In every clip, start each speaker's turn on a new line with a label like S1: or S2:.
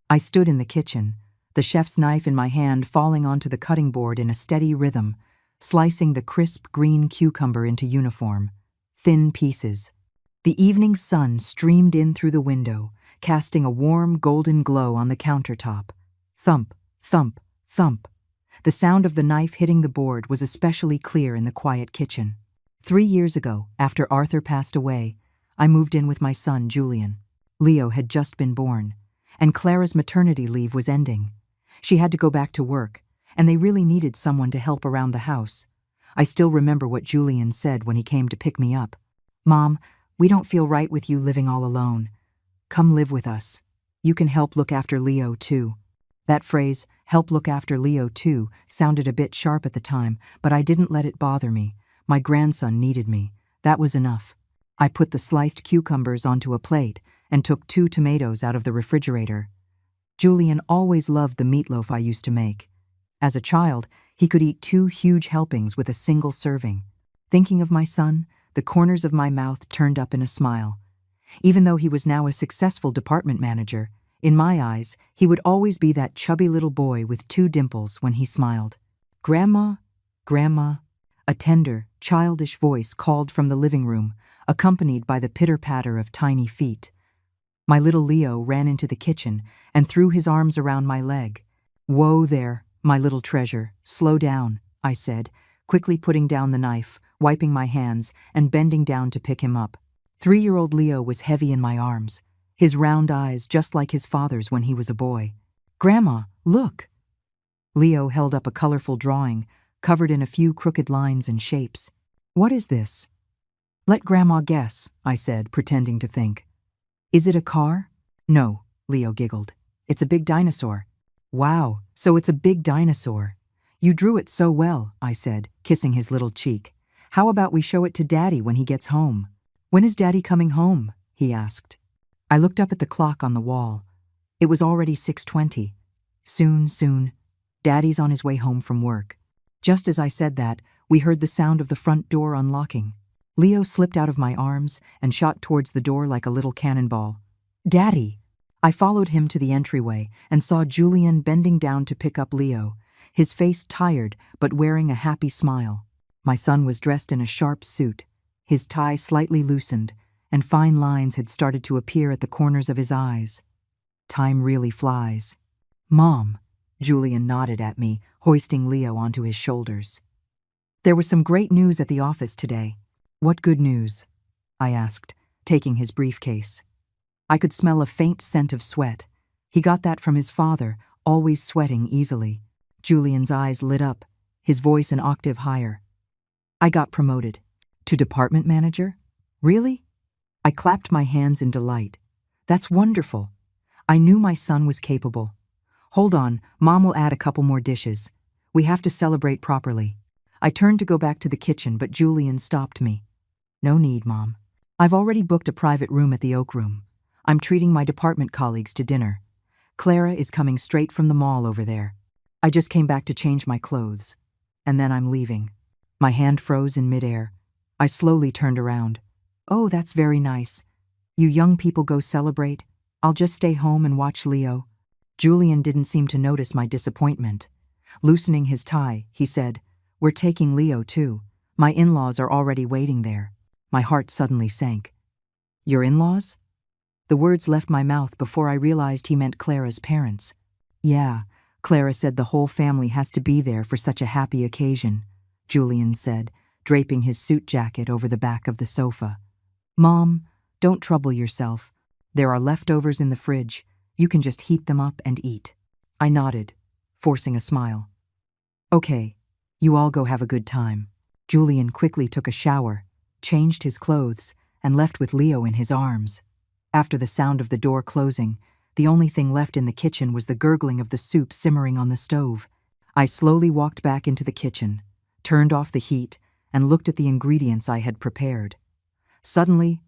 S1: I stood in the kitchen, the chef's knife in my hand falling onto the cutting board in a steady rhythm, slicing the crisp green cucumber into uniform, thin pieces. The evening sun streamed in through the window, casting a warm golden glow on the countertop. Thump, thump, thump. The sound of the knife hitting the board was especially clear in the quiet kitchen. 3 years ago, after Arthur passed away, I moved in with my son, Julian. Leo had just been born, and Clara's maternity leave was ending. She had to go back to work, and they really needed someone to help around the house. I still remember what Julian said when he came to pick me up. "Mom, we don't feel right with you living all alone. Come live with us. You can help look after Leo, too." That phrase, "help look after Leo, too," sounded a bit sharp at the time, but I didn't let it bother me. My grandson needed me. That was enough. I put the sliced cucumbers onto a plate and took 2 tomatoes out of the refrigerator. Julian always loved the meatloaf I used to make. As a child, he could eat 2 huge helpings with a single serving. Thinking of my son, the corners of my mouth turned up in a smile. Even though he was now a successful department manager, in my eyes, he would always be that chubby little boy with 2 dimples when he smiled. "Grandma, Grandma," a tender, childish voice called from the living room, accompanied by the pitter-patter of tiny feet. My little Leo ran into the kitchen and threw his arms around my leg. "Whoa there, my little treasure, slow down," I said, quickly putting down the knife, wiping my hands, and bending down to pick him up. 3-year-old Leo was heavy in my arms, his round eyes just like his father's when he was a boy. "Grandma, look!" Leo held up a colorful drawing, covered in a few crooked lines and shapes. "What is this?" "Let Grandma guess," I said, pretending to think. "Is it a car?" "No," Leo giggled. "It's a big dinosaur." "Wow, so it's a big dinosaur. You drew it so well," I said, kissing his little cheek. "How about we show it to Daddy when he gets home?" "When is Daddy coming home?" he asked. I looked up at the clock on the wall. It was already 6:20. Soon. Daddy's on his way home from work. Just as I said that, we heard the sound of the front door unlocking. Leo slipped out of my arms and shot towards the door like a little cannonball. "Daddy!" I followed him to the entryway and saw Julian bending down to pick up Leo, his face tired but wearing a happy smile. My son was dressed in a sharp suit, his tie slightly loosened, and fine lines had started to appear at the corners of his eyes. Time really flies. "Mom," Julian nodded at me, hoisting Leo onto his shoulders. "There was some great news at the office today." "What good news?" I asked, taking his briefcase. I could smell a faint scent of sweat. He got that from his father, always sweating easily. Julian's eyes lit up, his voice an octave higher. "I got promoted." "To department manager? Really?" I clapped my hands in delight. "That's wonderful. I knew my son was capable. Hold on, Mom will add a couple more dishes. We have to celebrate properly." I turned to go back to the kitchen, but Julian stopped me. "No need, Mom. I've already booked a private room at the Oak Room. I'm treating my department colleagues to dinner. Clara is coming straight from the mall over there. I just came back to change my clothes. And then I'm leaving." My hand froze in midair. I slowly turned around. "Oh, that's very nice. You young people go celebrate. I'll just stay home and watch Leo." Julian didn't seem to notice my disappointment. Loosening his tie, he said, "We're taking Leo too. My in-laws are already waiting there." My heart suddenly sank. "Your in-laws?" The words left my mouth before I realized he meant Clara's parents. "Yeah, Clara said the whole family has to be there for such a happy occasion," Julian said, draping his suit jacket over the back of the sofa. "Mom, don't trouble yourself. There are leftovers in the fridge. You can just heat them up and eat." I nodded, forcing a smile. "Okay, you all go have a good time." Julian quickly took a shower, changed his clothes, and left with Leo in his arms. After the sound of the door closing, the only thing left in the kitchen was the gurgling of the soup simmering on the stove. I slowly walked back into the kitchen, turned off the heat, and looked at the ingredients I had prepared. Suddenly,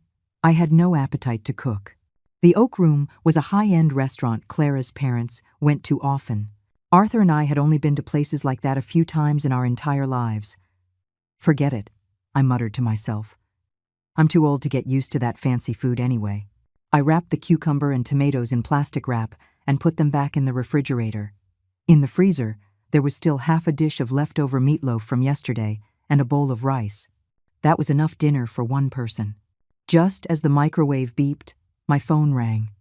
S1: I had no appetite to cook. The Oak Room was a high-end restaurant Clara's parents went to often. Arthur and I had only been to places like that a few times in our entire lives. "Forget it," I muttered to myself. "I'm too old to get used to that fancy food anyway." I wrapped the cucumber and tomatoes in plastic wrap and put them back in the refrigerator. In the freezer, there was still half a dish of leftover meatloaf from yesterday and a bowl of rice. That was enough dinner for one person. Just as the microwave beeped, my phone rang.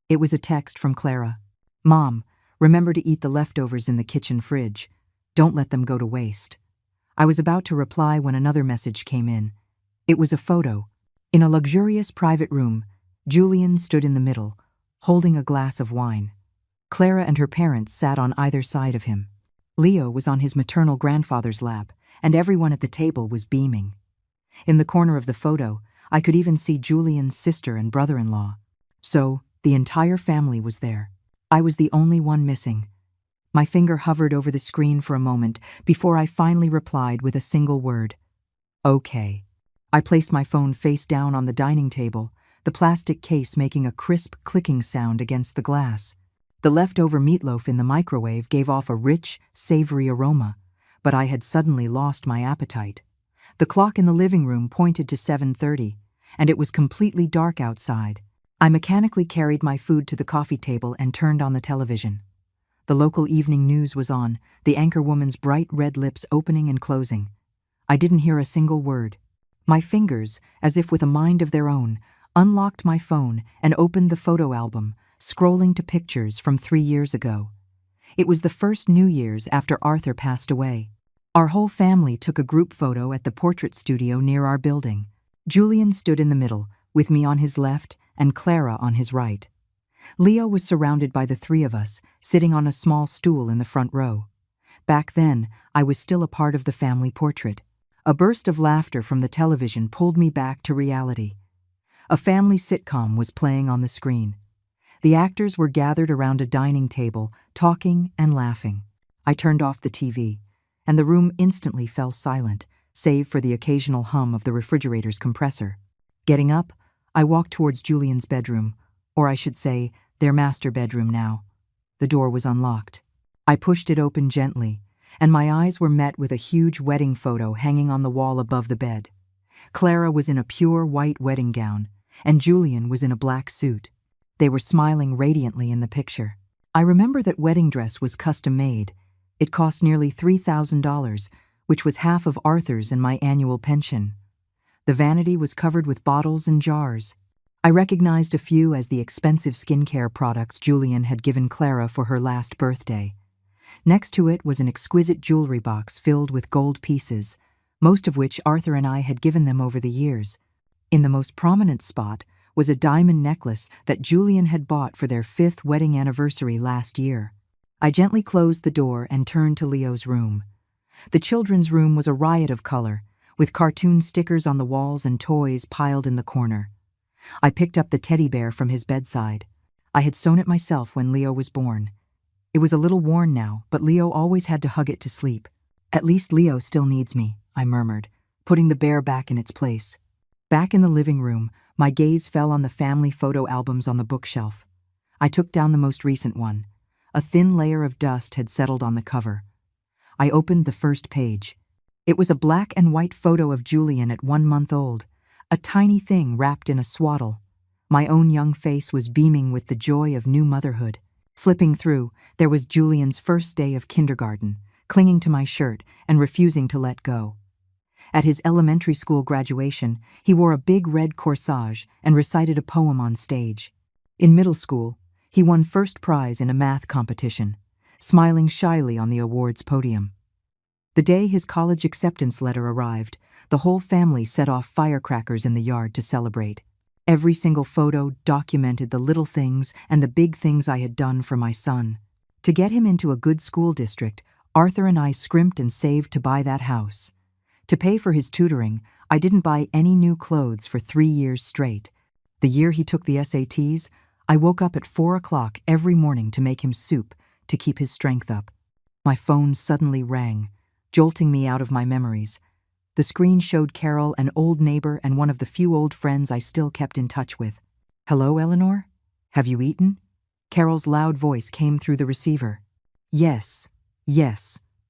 S1: It was a text from Clara. "Mom, remember to eat the leftovers in the kitchen fridge. Don't let them go to waste." I was about to reply when another message came in. It was a photo. In a luxurious private room, Julian stood in the middle, holding a glass of wine. Clara and her parents sat on either side of him. Leo was on his maternal grandfather's lap, and everyone at the table was beaming. In the corner of the photo, I could even see Julian's sister and brother-in-law. So, the entire family was there. I was the only one missing. My finger hovered over the screen for a moment before I finally replied with a single word. "Okay." I placed my phone face down on the dining table, the plastic case making a crisp clicking sound against the glass. The leftover meatloaf in the microwave gave off a rich, savory aroma, but I had suddenly lost my appetite. The clock in the living room pointed to 7:30, and it was completely dark outside. I mechanically carried my food to the coffee table and turned on the television. The local evening news was on, the anchorwoman's bright red lips opening and closing. I didn't hear a single word. My fingers, as if with a mind of their own, unlocked my phone and opened the photo album, scrolling to pictures from 3 years ago. It was the first New Year's after Arthur passed away. Our whole family took a group photo at the portrait studio near our building. Julian stood in the middle, with me on his left and Clara on his right. Leo was surrounded by the three of us, sitting on a small stool in the front row. Back then, I was still a part of the family portrait. A burst of laughter from the television pulled me back to reality. A family sitcom was playing on the screen. The actors were gathered around a dining table, talking and laughing. I turned off the TV, and the room instantly fell silent, save for the occasional hum of the refrigerator's compressor. Getting up, I walked towards Julian's bedroom, or I should say, their master bedroom now. The door was unlocked. I pushed it open gently, and my eyes were met with a huge wedding photo hanging on the wall above the bed. Clara was in a pure white wedding gown, and Julian was in a black suit. They were smiling radiantly in the picture. I remember that wedding dress was custom-made. It cost nearly $3,000, which was half of Arthur's and my annual pension. The vanity was covered with bottles and jars. I recognized a few as the expensive skincare products Julian had given Clara for her last birthday. Next to it was an exquisite jewelry box filled with gold pieces, most of which Arthur and I had given them over the years. In the most prominent spot was a diamond necklace that Julian had bought for their 5th wedding anniversary last year. I gently closed the door and turned to Leo's room. The children's room was a riot of color, with cartoon stickers on the walls and toys piled in the corner. I picked up the teddy bear from his bedside. I had sewn it myself when Leo was born. It was a little worn now, but Leo always had to hug it to sleep. "At least Leo still needs me," I murmured, putting the bear back in its place. Back in the living room, my gaze fell on the family photo albums on the bookshelf. I took down the most recent one. A thin layer of dust had settled on the cover. I opened the first page. It was a black and white photo of Julian at 1 month old, a tiny thing wrapped in a swaddle. My own young face was beaming with the joy of new motherhood. Flipping through, there was Julian's first day of kindergarten, clinging to my shirt and refusing to let go. At his elementary school graduation, he wore a big red corsage and recited a poem on stage. In middle school, he won first prize in a math competition, smiling shyly on the awards podium. The day his college acceptance letter arrived, the whole family set off firecrackers in the yard to celebrate. Every single photo documented the little things and the big things I had done for my son. To get him into a good school district, Arthur and I scrimped and saved to buy that house. To pay for his tutoring, I didn't buy any new clothes for 3 years straight. The year he took the SATs, I woke up at 4 o'clock every morning to make him soup to keep his strength up. My phone suddenly rang, jolting me out of my memories. The screen showed Carol, an old neighbor and one of the few old friends I still kept in touch with. "Hello, Eleanor? Have you eaten?" Carol's loud voice came through the receiver. Yes,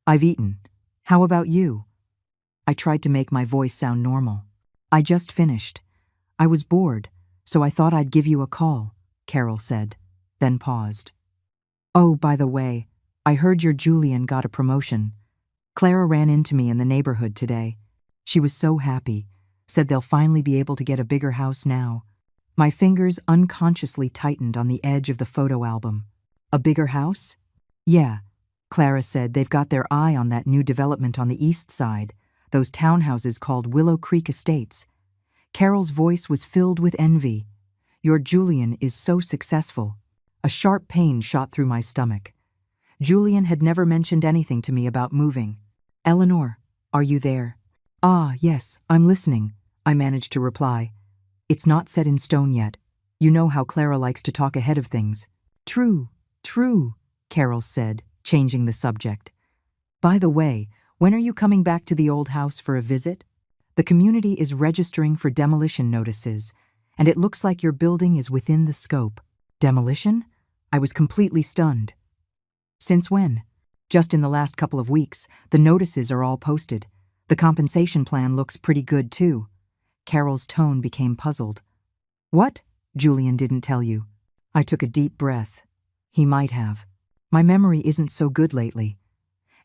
S1: I've eaten. How about you?" I tried to make my voice sound normal. "I just finished. I was bored, so I thought I'd give you a call," Carol said, then paused. Oh, by the way, I heard your Julian got a promotion. Clara ran into me in the neighborhood today. She was so happy, said they'll finally be able to get a bigger house now. My fingers unconsciously tightened on the edge of the photo album. A bigger house? Yeah, Clara said they've got their eye on that new development on the east side, those townhouses called Willow Creek Estates. Carol's voice was filled with envy. Your Julian is so successful. A sharp pain shot through my stomach. Julian had never mentioned anything to me about moving. Eleanor, are you there? Ah, yes, I'm listening, I managed to reply. It's not set in stone yet. You know how Clara likes to talk ahead of things. True, Carol said, changing the subject. By the way, when are you coming back to the old house for a visit? The community is registering for demolition notices, and it looks like your building is within the scope. Demolition? I was completely stunned. Since when? Just in the last couple of weeks. The notices are all posted. The compensation plan looks pretty good, too. Carol's tone became puzzled. What? Julian didn't tell you. I took a deep breath. He might have. My memory isn't so good lately.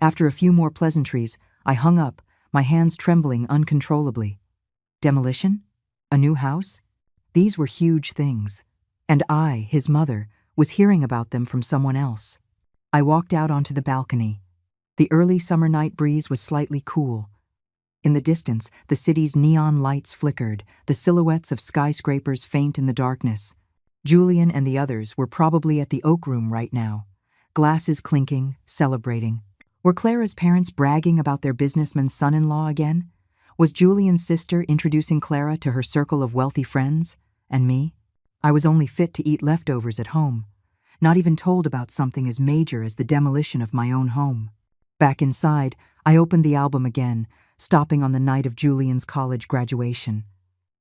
S1: After a few more pleasantries, I hung up, my hands trembling uncontrollably. Demolition? A new house? These were huge things. And I, his mother, was hearing about them from someone else. I walked out onto the balcony. The early summer night breeze was slightly cool. In the distance, the city's neon lights flickered, the silhouettes of skyscrapers faint in the darkness. Julian and the others were probably at the Oak Room right now, glasses clinking, celebrating. Were Clara's parents bragging about their businessman's son-in-law again? Was Julian's sister introducing Clara to her circle of wealthy friends? And me? I was only fit to eat leftovers at home, not even told about something as major as the demolition of my own home. Back inside, I opened the album again, stopping on the night of Julian's college graduation.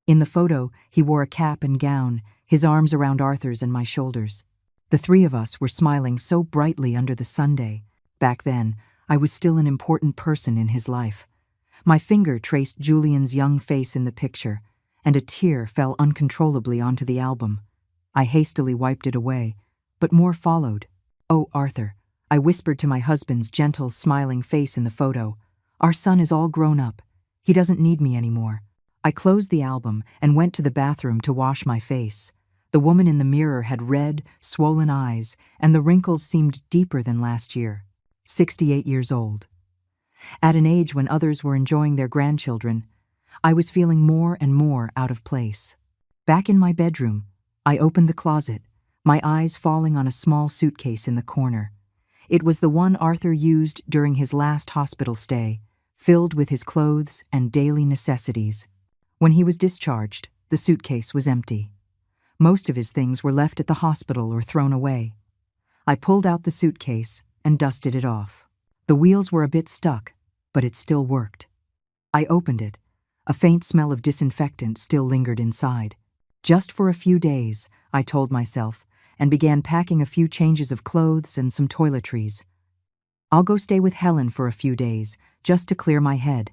S1: In the photo, he wore a cap and gown, his arms around Arthur's and my shoulders. The three of us were smiling so brightly under the sunday. Back then, I was still an important person in his life. My finger traced Julian's young face in the picture, and a tear fell uncontrollably onto the album. I hastily wiped it away, but more followed. Oh, Arthur, I whispered to my husband's gentle, smiling face in the photo. Our son is all grown up. He doesn't need me anymore. I closed the album and went to the bathroom to wash my face. The woman in the mirror had red, swollen eyes, and the wrinkles seemed deeper than last year. 68 years old. At an age when others were enjoying their grandchildren, I was feeling more and more out of place. Back in my bedroom, I opened the closet, my eyes falling on a small suitcase in the corner. It was the one Arthur used during his last hospital stay, filled with his clothes and daily necessities. When he was discharged, the suitcase was empty. Most of his things were left at the hospital or thrown away. I pulled out the suitcase and dusted it off. The wheels were a bit stuck, but it still worked. I opened it. A faint smell of disinfectant still lingered inside. Just for a few days, I told myself, and began packing a few changes of clothes and some toiletries. I'll go stay with Helen for a few days, just to clear my head.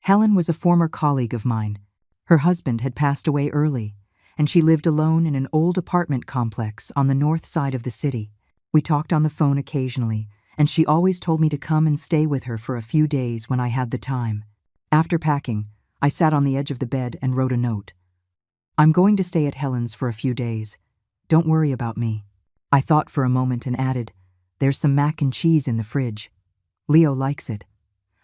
S1: Helen was a former colleague of mine. Her husband had passed away early, and she lived alone in an old apartment complex on the north side of the city. We talked on the phone occasionally, and she always told me to come and stay with her for a few days when I had the time. After packing, I sat on the edge of the bed and wrote a note. I'm going to stay at Helen's for a few days. Don't worry about me. I thought for a moment and added, there's some mac and cheese in the fridge. Leo likes it.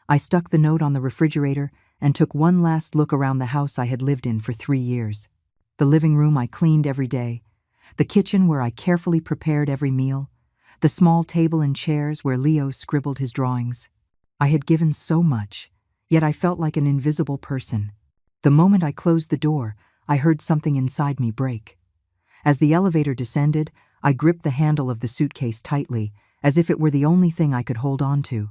S1: I stuck the note on the refrigerator and took one last look around the house I had lived in for 3 years. The living room I cleaned every day, the kitchen where I carefully prepared every meal, the small table and chairs where Leo scribbled his drawings. I had given so much, yet I felt like an invisible person. The moment I closed the door, I heard something inside me break. As the elevator descended, I gripped the handle of the suitcase tightly, as if it were the only thing I could hold on to.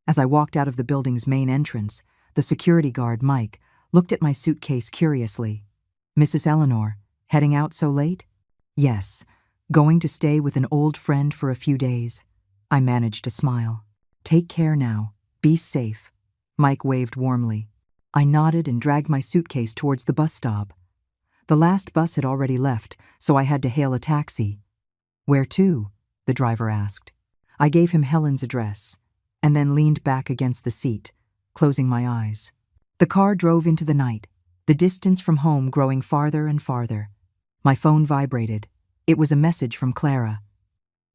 S1: As I walked out of the building's main entrance, the security guard, Mike, looked at my suitcase curiously. Mrs. Eleanor, heading out so late? Yes, going to stay with an old friend for a few days. I managed a smile. Take care now. Be safe. Mike waved warmly. I nodded and dragged my suitcase towards the bus stop. The last bus had already left, so I had to hail a taxi. Where to? the driver asked. I gave him Helen's address, and then leaned back against the seat, closing my eyes. The car drove into the night, the distance from home growing farther and farther. My phone vibrated. It was a message from Clara.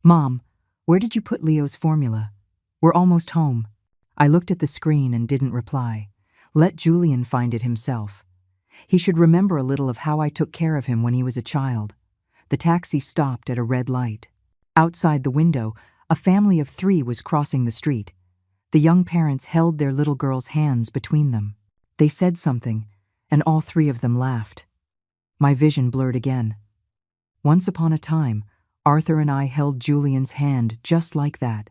S1: "Mom, where did you put Leo's formula? We're almost home." I looked at the screen and didn't reply. Let Julian find it himself. He should remember a little of how I took care of him when he was a child. The taxi stopped at a red light. Outside the window, a family of 3 was crossing the street. The young parents held their little girl's hands between them. They said something, and all 3 of them laughed. My vision blurred again. Once upon a time, Arthur and I held Julian's hand just like that,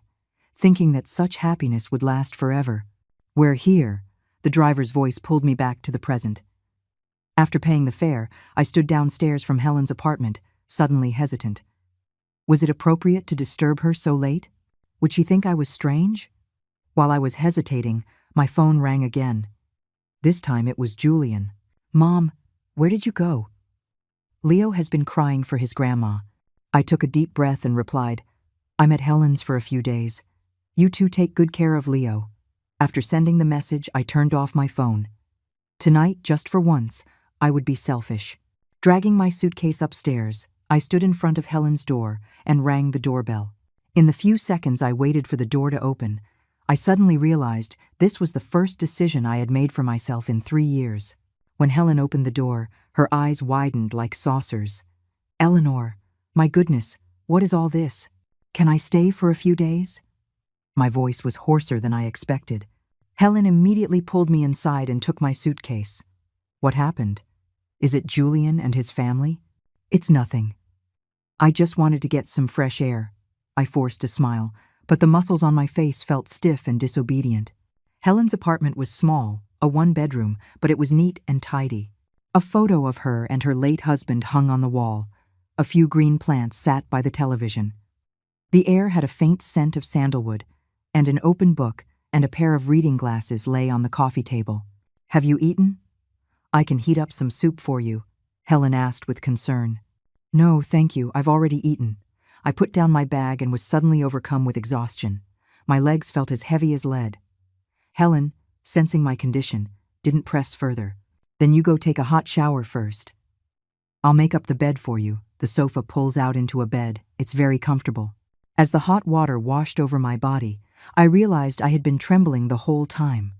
S1: thinking that such happiness would last forever. "We're here," the driver's voice pulled me back to the present. After paying the fare, I stood downstairs from Helen's apartment, suddenly hesitant. Was it appropriate to disturb her so late? Would she think I was strange? While I was hesitating, my phone rang again. This time it was Julian. "Mom, where did you go?" "Leo has been crying for his grandma." I took a deep breath and replied, "I'm at Helen's for a few days. You two take good care of Leo." After sending the message, I turned off my phone. Tonight, just for once, I would be selfish. Dragging my suitcase upstairs, I stood in front of Helen's door and rang the doorbell. In the few seconds I waited for the door to open, I suddenly realized this was the first decision I had made for myself in 3 years. When Helen opened the door, her eyes widened like saucers. "Eleanor, my goodness, what is all this? Can I stay for a few days?" My voice was hoarser than I expected. Helen immediately pulled me inside and took my suitcase. "What happened? Is it Julian and his family?" "It's nothing. I just wanted to get some fresh air." I forced a smile, but the muscles on my face felt stiff and disobedient. Helen's apartment was small, a 1-bedroom, but it was neat and tidy. A photo of her and her late husband hung on the wall. A few green plants sat by the television. The air had a faint scent of sandalwood, and an open book and a pair of reading glasses lay on the coffee table. "Have you eaten?" "I can heat up some soup for you," Helen asked with concern. "No, thank you, I've already eaten." I put down my bag and was suddenly overcome with exhaustion. My legs felt as heavy as lead. Helen, sensing my condition, didn't press further. "Then you go take a hot shower first. I'll make up the bed for you." The sofa pulls out into a bed. It's very comfortable. As the hot water washed over my body, I realized I had been trembling the whole time.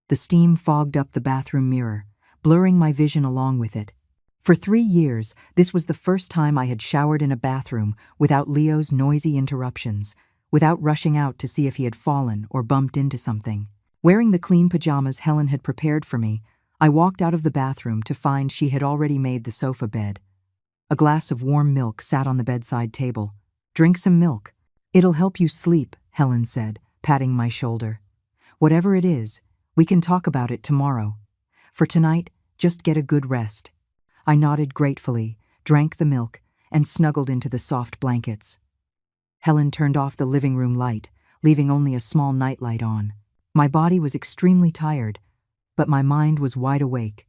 S1: The steam fogged up the bathroom mirror, blurring my vision along with it. For 3 years, this was the first time I had showered in a bathroom without Leo's noisy interruptions, without rushing out to see if he had fallen or bumped into something. Wearing the clean pajamas Helen had prepared for me, I walked out of the bathroom to find she had already made the sofa bed. A glass of warm milk sat on the bedside table. "Drink some milk. It'll help you sleep," Helen said, patting my shoulder. "Whatever it is, we can talk about it tomorrow. For tonight, just get a good rest." I nodded gratefully, drank the milk, and snuggled into the soft blankets. Helen turned off the living room light, leaving only a small nightlight on. My body was extremely tired, but my mind was wide awake.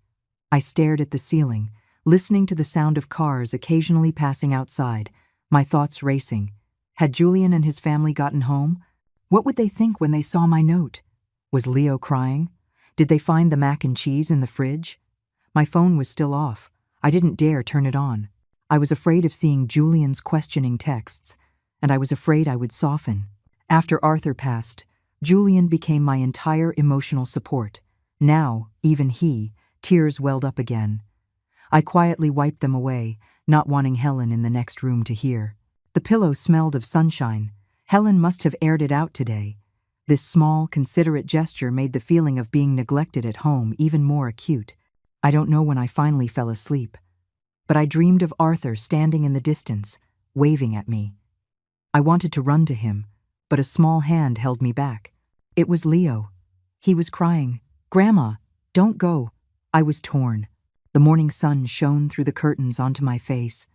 S1: I stared at the ceiling, listening to the sound of cars occasionally passing outside, my thoughts racing. Had Julian and his family gotten home? What would they think when they saw my note? Was Leo crying? Did they find the mac and cheese in the fridge? My phone was still off. I didn't dare turn it on. I was afraid of seeing Julian's questioning texts, and I was afraid I would soften. After Arthur passed, Julian became my entire emotional support. Now, even tears welled up again. I quietly wiped them away, not wanting Helen in the next room to hear. The pillow smelled of sunshine. Helen must have aired it out today. This small, considerate gesture made the feeling of being neglected at home even more acute. I don't know when I finally fell asleep, but I dreamed of Arthur standing in the distance, waving at me. I wanted to run to him, but a small hand held me back. It was Leo. He was crying, "Grandma, don't go." I was torn. The morning sun shone through the curtains onto my face.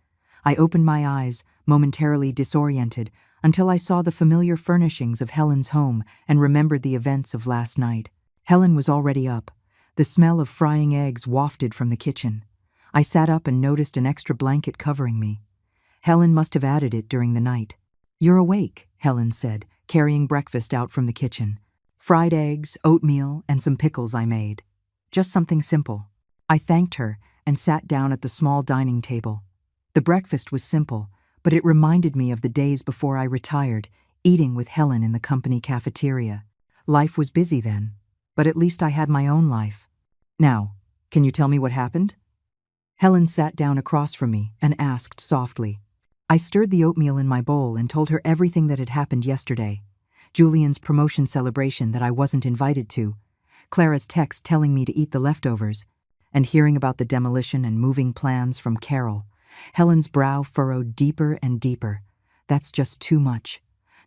S1: I opened my eyes, momentarily disoriented, until I saw the familiar furnishings of Helen's home and remembered the events of last night. Helen was already up. The smell of frying eggs wafted from the kitchen. I sat up and noticed an extra blanket covering me. Helen must have added it during the night. "You're awake," Helen said, carrying breakfast out from the kitchen. "Fried eggs, oatmeal, and some pickles I made. Just something simple." I thanked her and sat down at the small dining table. The breakfast was simple, but it reminded me of the days before I retired, eating with Helen in the company cafeteria. Life was busy then, but at least I had my own life. "Now, can you tell me what happened?" Helen sat down across from me and asked softly. I stirred the oatmeal in my bowl and told her everything that had happened yesterday. Julian's promotion celebration that I wasn't invited to, Clara's text telling me to eat the leftovers, and hearing about the demolition and moving plans from Carol. Helen's brow furrowed deeper and deeper. "That's just too much.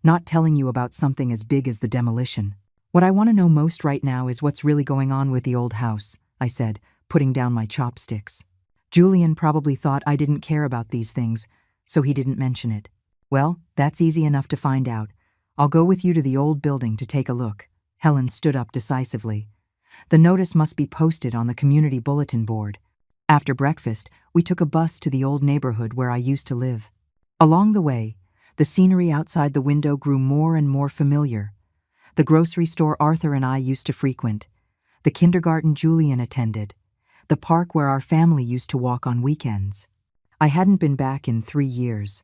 S1: Not telling you about something as big as the demolition. What I want to know most right now is what's really going on with the old house," I said, putting down my chopsticks. "Julian probably thought I didn't care about these things, so he didn't mention it." "Well, that's easy enough to find out. I'll go with you to the old building to take a look." Helen stood up decisively. "The notice must be posted on the community bulletin board." After breakfast, we took a bus to the old neighborhood where I used to live. Along the way, the scenery outside the window grew more and more familiar. The grocery store Arthur and I used to frequent, the kindergarten Julian attended, the park where our family used to walk on weekends. I hadn't been back in 3 years.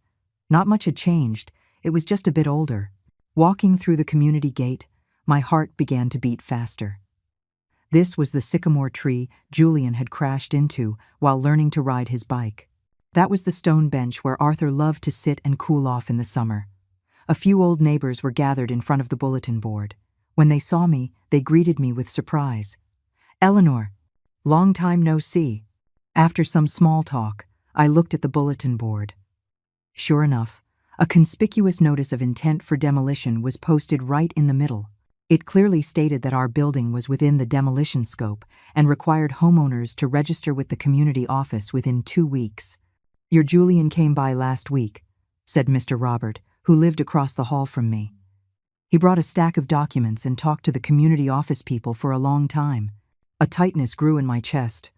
S1: Not much had changed, it was just a bit older. Walking through the community gate, my heart began to beat faster. This was the sycamore tree Julian had crashed into while learning to ride his bike. That was the stone bench where Arthur loved to sit and cool off in the summer. A few old neighbors were gathered in front of the bulletin board. When they saw me, they greeted me with surprise. "Eleanor, long time no see." After some small talk, I looked at the bulletin board. Sure enough, a conspicuous notice of intent for demolition was posted right in the middle. It clearly stated that our building was within the demolition scope and required homeowners to register with the community office within 2 weeks. "Your Julian came by last week," said Mr. Robert, who lived across the hall from me. "He brought a stack of documents and talked to the community office people for a long time." A tightness grew in my chest.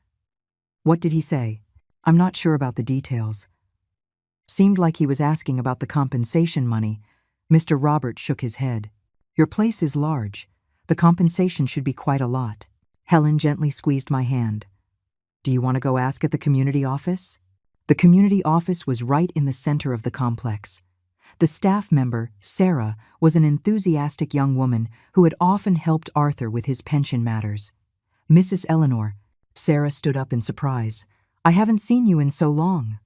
S1: "What did he say?" "I'm not sure about the details." Seemed like he was asking about the compensation money. Mr. Robert shook his head. "Your place is large. The compensation should be quite a lot." Helen gently squeezed my hand. "Do you want to go ask at the community office?" The community office was right in the center of the complex. The staff member, Sarah, was an enthusiastic young woman who had often helped Arthur with his pension matters. "Mrs. Eleanor," Sarah stood up in surprise. "I haven't seen you in so long."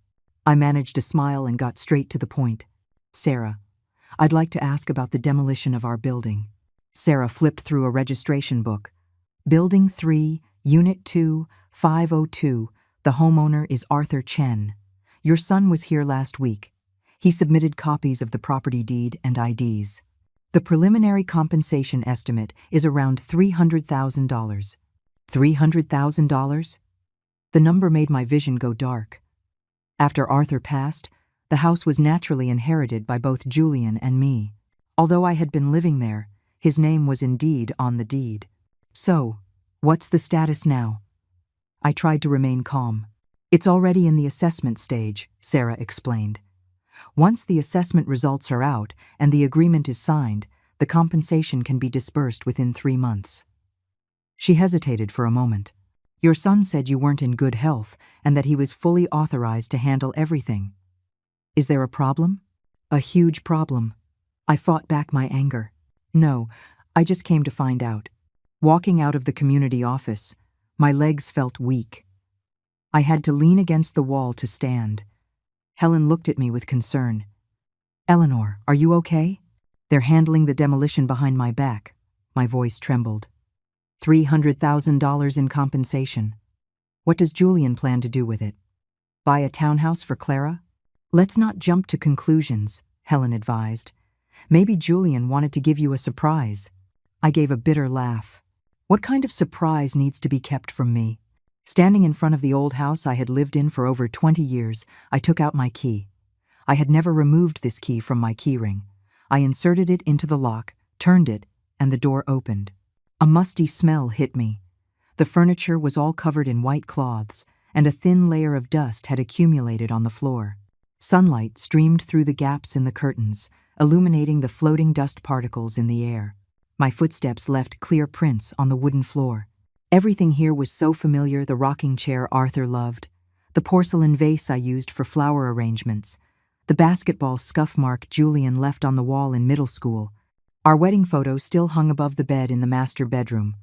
S1: I managed a smile and got straight to the point. "Sarah, I'd like to ask about the demolition of our building." Sarah flipped through a registration book. "Building 3, Unit 2, 502. The homeowner is Arthur Chen. Your son was here last week. He submitted copies of the property deed and IDs. The preliminary compensation estimate is around $300,000. $300,000? The number made my vision go dark. After Arthur passed, the house was naturally inherited by both Julian and me. Although I had been living there, his name was indeed on the deed. "So, what's the status now?" I tried to remain calm. "It's already in the assessment stage," Sarah explained. "Once the assessment results are out and the agreement is signed, the compensation can be disbursed within 3 months. She hesitated for a moment. "Your son said you weren't in good health and that he was fully authorized to handle everything. Is there a problem?" "A huge problem." I fought back my anger. "No, I just came to find out." Walking out of the community office, my legs felt weak. I had to lean against the wall to stand. Helen looked at me with concern. "Eleanor, are you okay?" "They're handling the demolition behind my back." My voice trembled. $300,000 in compensation. What does Julian plan to do with it? Buy a townhouse for Clara? "Let's not jump to conclusions," Helen advised. "Maybe Julian wanted to give you a surprise." I gave a bitter laugh. What kind of surprise needs to be kept from me? Standing in front of the old house I had lived in for over 20 years, I took out my key. I had never removed this key from my keyring. I inserted it into the lock, turned it, and the door opened. A musty smell hit me. The furniture was all covered in white cloths, and a thin layer of dust had accumulated on the floor. Sunlight streamed through the gaps in the curtains, illuminating the floating dust particles in the air. My footsteps left clear prints on the wooden floor. Everything here was so familiar: the rocking chair Arthur loved, the porcelain vase I used for flower arrangements, the basketball scuff mark Julian left on the wall in middle school. Our wedding photo still hung above the bed in the master bedroom.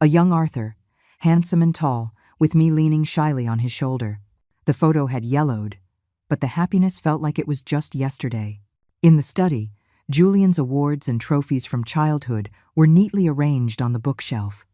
S1: A young Arthur, handsome and tall, with me leaning shyly on his shoulder. The photo had yellowed, but the happiness felt like it was just yesterday. In the study, Julian's awards and trophies from childhood were neatly arranged on the bookshelf.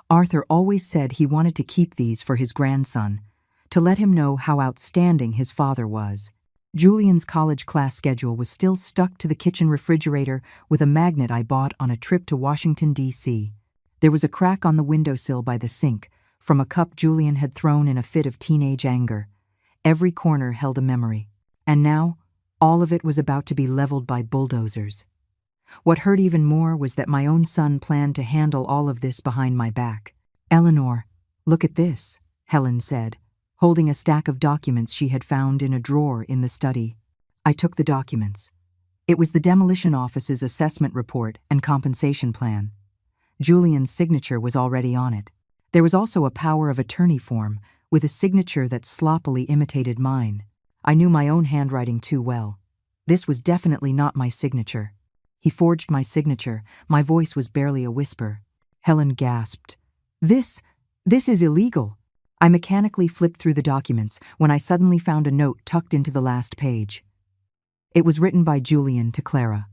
S1: Arthur always said he wanted to keep these for his grandson, to let him know how outstanding his father was. Julian's college class schedule was still stuck to the kitchen refrigerator with a magnet I bought on a trip to Washington, D.C. There was a crack on the windowsill by the sink from a cup Julian had thrown in a fit of teenage anger. Every corner held a memory, and now all of it was about to be leveled by bulldozers. What hurt even more was that my own son planned to handle all of this behind my back. "Eleanor, look at this," Helen said, holding a stack of documents she had found in a drawer in the study. I took the documents. It was the demolition office's assessment report and compensation plan. Julian's signature was already on it. There was also a power of attorney form with a signature that sloppily imitated mine. I knew my own handwriting too well. This was definitely not my signature. He forged my signature. My voice was barely a whisper. Helen gasped. This is illegal." I mechanically flipped through the documents when I suddenly found a note tucked into the last page. It was written by Julian to Clara.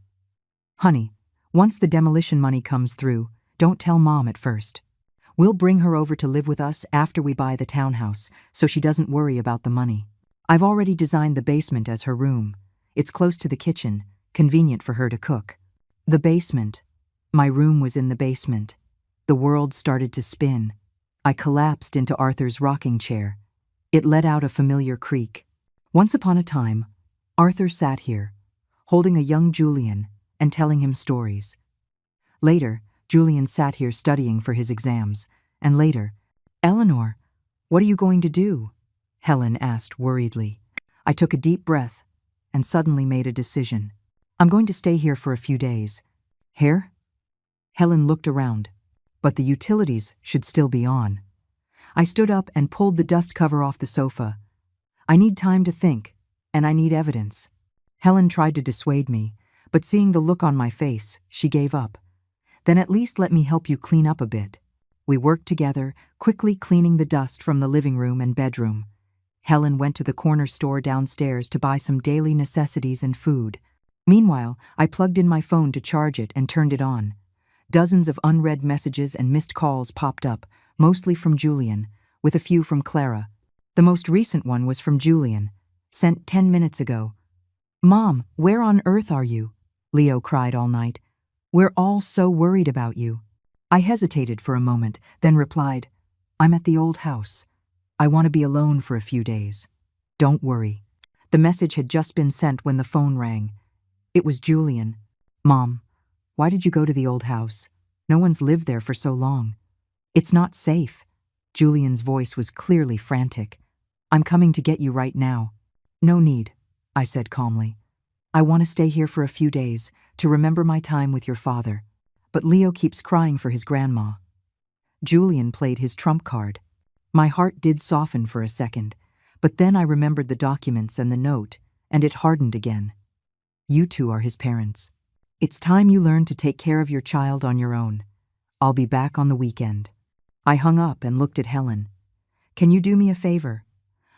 S1: "Honey, once the demolition money comes through, don't tell Mom at first. We'll bring her over to live with us after we buy the townhouse, so she doesn't worry about the money. I've already designed the basement as her room. It's close to the kitchen, convenient for her to cook." The basement. My room was in the basement. The world started to spin. I collapsed into Arthur's rocking chair. It let out a familiar creak. Once upon a time, Arthur sat here, holding a young Julian and telling him stories. Later, Julian sat here studying for his exams, and later, "Eleanor, what are you going to do?" Helen asked worriedly. I took a deep breath and suddenly made a decision. "I'm going to stay here for a few days." "Here?" Helen looked around, but the utilities should still be on. I stood up and pulled the dust cover off the sofa. "I need time to think, and I need evidence." Helen tried to dissuade me, but seeing the look on my face, she gave up. "Then at least let me help you clean up a bit." We worked together, quickly cleaning the dust from the living room and bedroom. Helen went to the corner store downstairs to buy some daily necessities and food. Meanwhile, I plugged in my phone to charge it and turned it on. Dozens of unread messages and missed calls popped up, mostly from Julian, with a few from Clara. The most recent one was from Julian, sent 10 minutes ago. "Mom, where on earth are you?" Leo cried all night. "We're all so worried about you." I hesitated for a moment, then replied, "I'm at the old house. I want to be alone for a few days. Don't worry." The message had just been sent when the phone rang. It was Julian. "Mom, why did you go to the old house? No one's lived there for so long." "It's not safe." Julian's voice was clearly frantic. "I'm coming to get you right now." "No need," I said calmly. "I want to stay here for a few days to remember my time with your father. But Leo keeps crying for his grandma." Julian played his trump card. My heart did soften for a second, but then I remembered the documents and the note, and it hardened again. "You two are his parents. It's time you learn to take care of your child on your own. I'll be back on the weekend." I hung up and looked at Helen. "Can you do me a favor?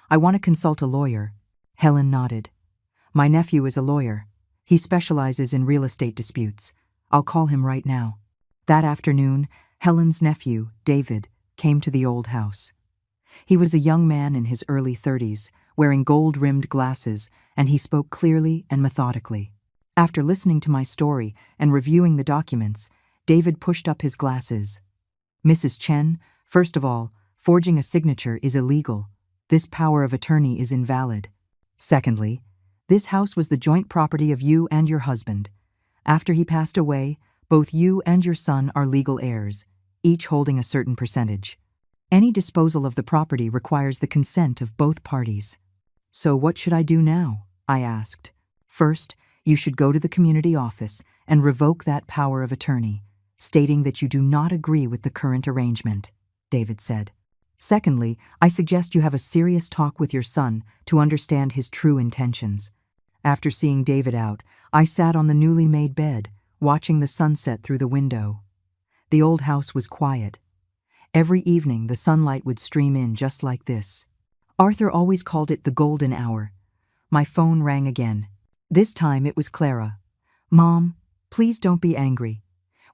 S1: I want to consult a lawyer." Helen nodded. "My nephew is a lawyer. He specializes in real estate disputes. I'll call him right now." That afternoon, Helen's nephew, David, came to the old house. He was a young man in his early 30s, wearing gold-rimmed glasses, and he spoke clearly and methodically. After listening to my story and reviewing the documents, David pushed up his glasses. "Mrs. Chen, first of all, forging a signature is illegal. This power of attorney is invalid. Secondly, this house was the joint property of you and your husband. After he passed away, both you and your son are legal heirs, each holding a certain percentage. Any disposal of the property requires the consent of both parties." "So what should I do now?" I asked. "First, You should go to the community office and revoke that power of attorney, stating that you do not agree with the current arrangement, David said. Secondly, I suggest you have a serious talk with your son to understand his true intentions. After seeing David out, I sat on the newly made bed, watching the sunset through the window. The old house was quiet. Every evening the sunlight would stream in just like this. Arthur always called it the golden hour. My phone rang again. This time it was Clara. "Mom, please don't be angry.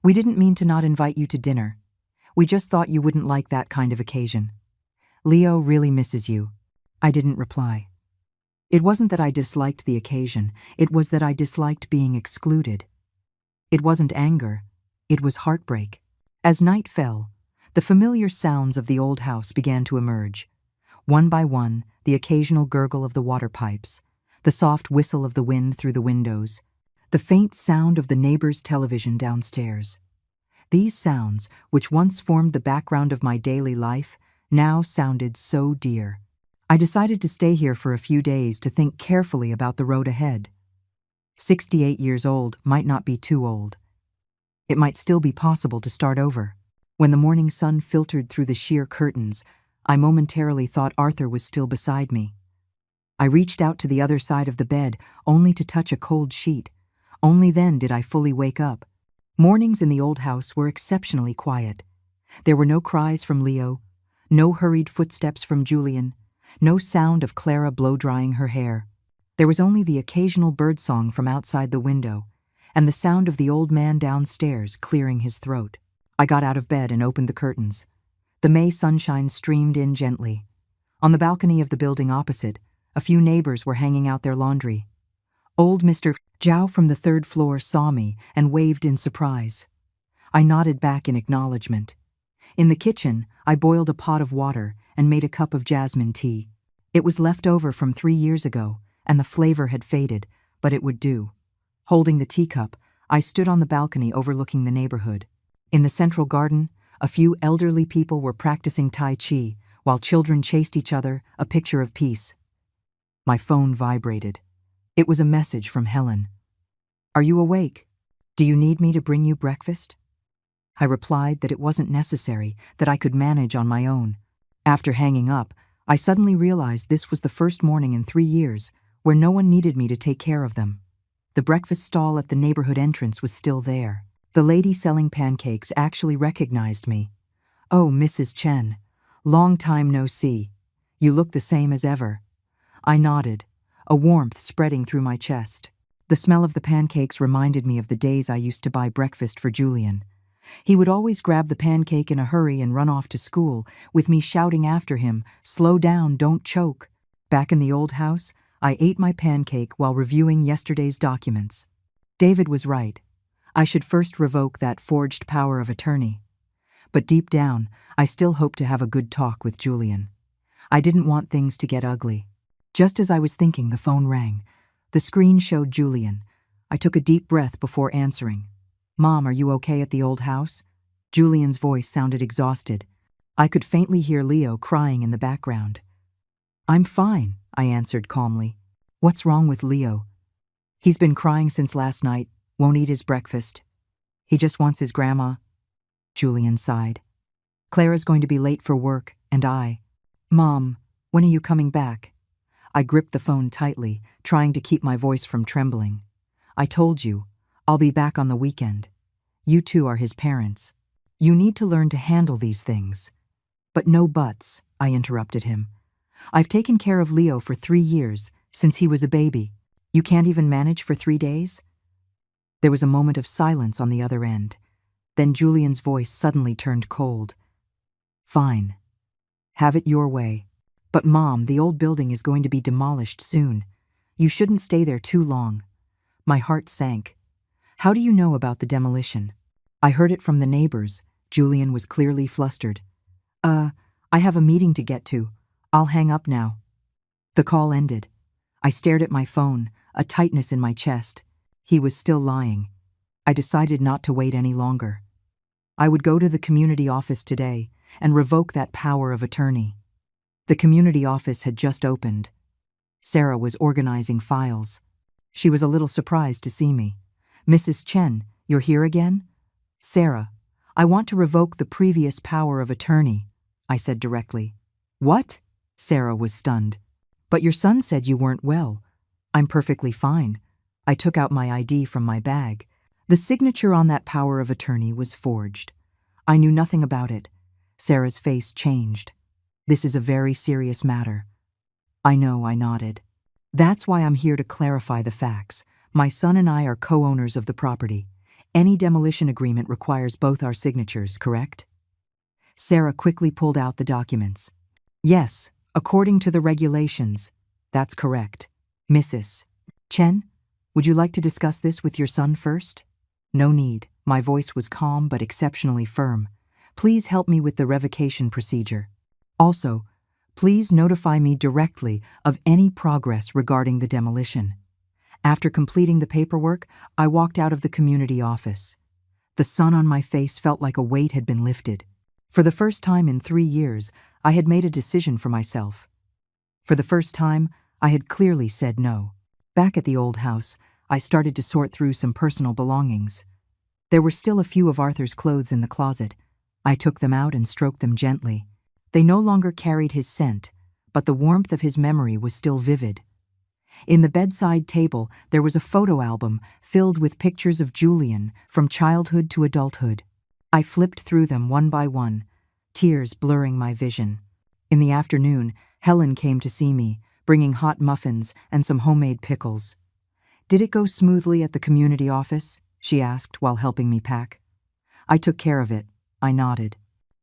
S1: We didn't mean to not invite you to dinner. We just thought you wouldn't like that kind of occasion. Leo really misses you." I didn't reply. It wasn't that I disliked the occasion, it was that I disliked being excluded. It wasn't anger, it was heartbreak. As night fell, the familiar sounds of the old house began to emerge. One by one, the occasional gurgle of the water pipes, the soft whistle of the wind through the windows, the faint sound of the neighbor's television downstairs. These sounds, which once formed the background of my daily life, now sounded so dear. I decided to stay here for a few days to think carefully about the road ahead. 68 years old might not be too old. It might still be possible to start over. When the morning sun filtered through the sheer curtains, I momentarily thought Arthur was still beside me. I reached out to the other side of the bed, only to touch a cold sheet. Only then did I fully wake up. Mornings in the old house were exceptionally quiet. There were no cries from Leo, no hurried footsteps from Julian, no sound of Clara blow-drying her hair. There was only the occasional birdsong from outside the window, and the sound of the old man downstairs clearing his throat. I got out of bed and opened the curtains. The May sunshine streamed in gently. On the balcony of the building opposite, a few neighbors were hanging out their laundry. Old Mr. Zhao from the third floor saw me and waved in surprise. I nodded back in acknowledgement. In the kitchen, I boiled a pot of water and made a cup of jasmine tea. It was left over from 3 years ago, and the flavor had faded, but it would do. Holding the teacup, I stood on the balcony overlooking the neighborhood. In the central garden, a few elderly people were practicing Tai Chi, while children chased each other, a picture of peace. My phone vibrated. It was a message from Helen. "Are you awake? Do you need me to bring you breakfast?" I replied that it wasn't necessary, that I could manage on my own. After hanging up, I suddenly realized this was the first morning in 3 years where no one needed me to take care of them. The breakfast stall at the neighborhood entrance was still there. The lady selling pancakes actually recognized me. "Oh, Mrs. Chen, long time no see. You look the same as ever." I nodded, a warmth spreading through my chest. The smell of the pancakes reminded me of the days I used to buy breakfast for Julian. He would always grab the pancake in a hurry and run off to school, with me shouting after him, "Slow down, don't choke." Back in the old house, I ate my pancake while reviewing yesterday's documents. David was right. I should first revoke that forged power of attorney. But deep down, I still hoped to have a good talk with Julian. I didn't want things to get ugly. Just as I was thinking, the phone rang. The screen showed Julian. I took a deep breath before answering. "Mom, are you okay at the old house?" Julian's voice sounded exhausted. I could faintly hear Leo crying in the background. "I'm fine," I answered calmly. "What's wrong with Leo?" "He's been crying since last night, won't eat his breakfast. He just wants his grandma." Julian sighed. "Clara's going to be late for work, and Mom, when are you coming back?" I gripped the phone tightly, trying to keep my voice from trembling. "I told you, I'll be back on the weekend. You two are his parents. You need to learn to handle these things." "But no buts," I interrupted him. "I've taken care of Leo for 3 years, since he was a baby. You can't even manage for 3 days?" There was a moment of silence on the other end. Then Julian's voice suddenly turned cold. "Fine. Have it your way. But Mom, the old building is going to be demolished soon. You shouldn't stay there too long." My heart sank. "How do you know about the demolition?" "I heard it from the neighbors." Julian was clearly flustered. I have a meeting to get to. I'll hang up now." The call ended. I stared at my phone, a tightness in my chest. He was still lying. I decided not to wait any longer. I would go to the community office today and revoke that power of attorney. The community office had just opened. Sarah was organizing files. She was a little surprised to see me. "Mrs. Chen, you're here again?" "Sarah, I want to revoke the previous power of attorney," I said directly. "What?" Sarah was stunned. "But your son said you weren't well." "I'm perfectly fine." I took out my ID from my bag. The signature on that power of attorney was forged. I knew nothing about it. Sarah's face changed. "This is a very serious matter." "I know," I nodded. "That's why I'm here to clarify the facts. My son and I are co-owners of the property. Any demolition agreement requires both our signatures, correct?" Sarah quickly pulled out the documents. "Yes, according to the regulations. That's correct. Mrs. Chen, would you like to discuss this with your son first?" "No need." My voice was calm but exceptionally firm. "Please help me with the revocation procedure. Also, please notify me directly of any progress regarding the demolition." After completing the paperwork, I walked out of the community office. The sun on my face felt like a weight had been lifted. For the first time in 3 years, I had made a decision for myself. For the first time, I had clearly said no. Back at the old house, I started to sort through some personal belongings. There were still a few of Arthur's clothes in the closet. I took them out and stroked them gently. They no longer carried his scent, but the warmth of his memory was still vivid. In the bedside table, there was a photo album filled with pictures of Julian from childhood to adulthood. I flipped through them one by one, tears blurring my vision. In the afternoon, Helen came to see me, bringing hot muffins and some homemade pickles. "Did it go smoothly at the community office?" she asked while helping me pack. "I took care of it." I nodded.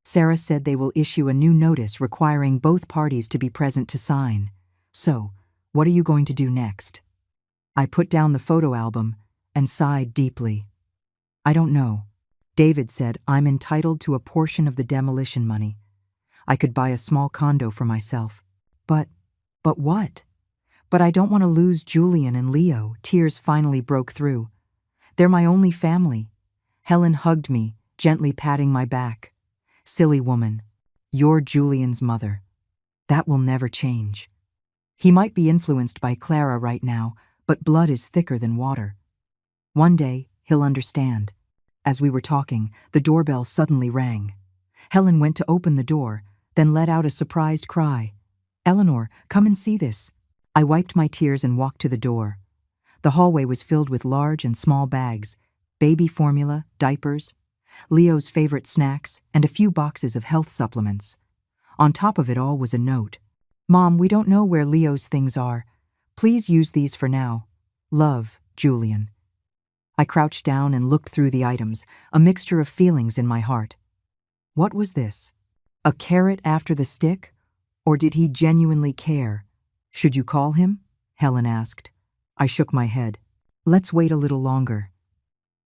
S1: "Sarah said they will issue a new notice requiring both parties to be present to sign. So, what are you going to do next?" I put down the photo album and sighed deeply. "I don't know. David said I'm entitled to a portion of the demolition money. I could buy a small condo for myself. But what? But I don't want to lose Julian and Leo." Tears finally broke through. "They're my only family." Helen hugged me, gently patting my back. "Silly woman, you're Julian's mother. That will never change. He might be influenced by Clara right now, but blood is thicker than water. One day, he'll understand." As we were talking, the doorbell suddenly rang. Helen went to open the door, then let out a surprised cry. "Eleanor, come and see this." I wiped my tears and walked to the door. The hallway was filled with large and small bags, baby formula, diapers, Leo's favorite snacks, and a few boxes of health supplements. On top of it all was a note. "Mom, we don't know where Leo's things are. Please use these for now. Love, Julian." I crouched down and looked through the items, a mixture of feelings in my heart. What was this? A carrot after the stick? Or did he genuinely care? "Should you call him?" Helen asked. I shook my head. "Let's wait a little longer."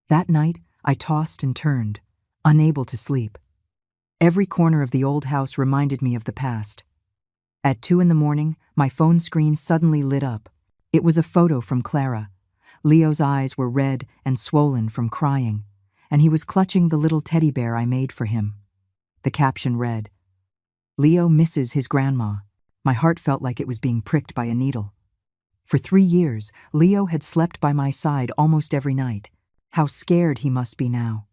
S1: That night, I tossed and turned, unable to sleep. Every corner of the old house reminded me of the past. At 2 a.m, my phone screen suddenly lit up. It was a photo from Clara. Leo's eyes were red and swollen from crying, and he was clutching the little teddy bear I made for him. The caption read, "Leo misses his grandma." My heart felt like it was being pricked by a needle. For 3 years, Leo had slept by my side almost every night. How scared he must be now.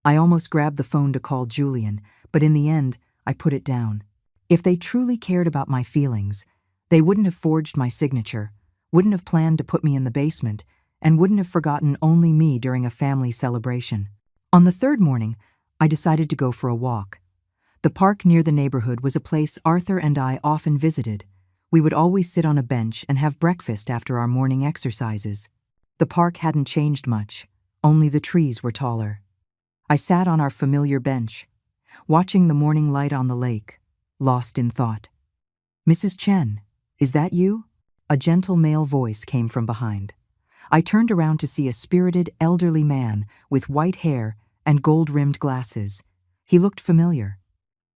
S1: I almost grabbed the phone to call Julian, but in the end, I put it down. If they truly cared about my feelings, they wouldn't have forged my signature, wouldn't have planned to put me in the basement, and wouldn't have forgotten only me during a family celebration. On the 3rd morning, I decided to go for a walk. The park near the neighborhood was a place Arthur and I often visited. We would always sit on a bench and have breakfast after our morning exercises. The park hadn't changed much, only the trees were taller. I sat on our familiar bench, watching the morning light on the lake, lost in thought. "Mrs. Chen, is that you?" A gentle male voice came from behind. I turned around to see a spirited, elderly man with white hair and gold-rimmed glasses. He looked familiar.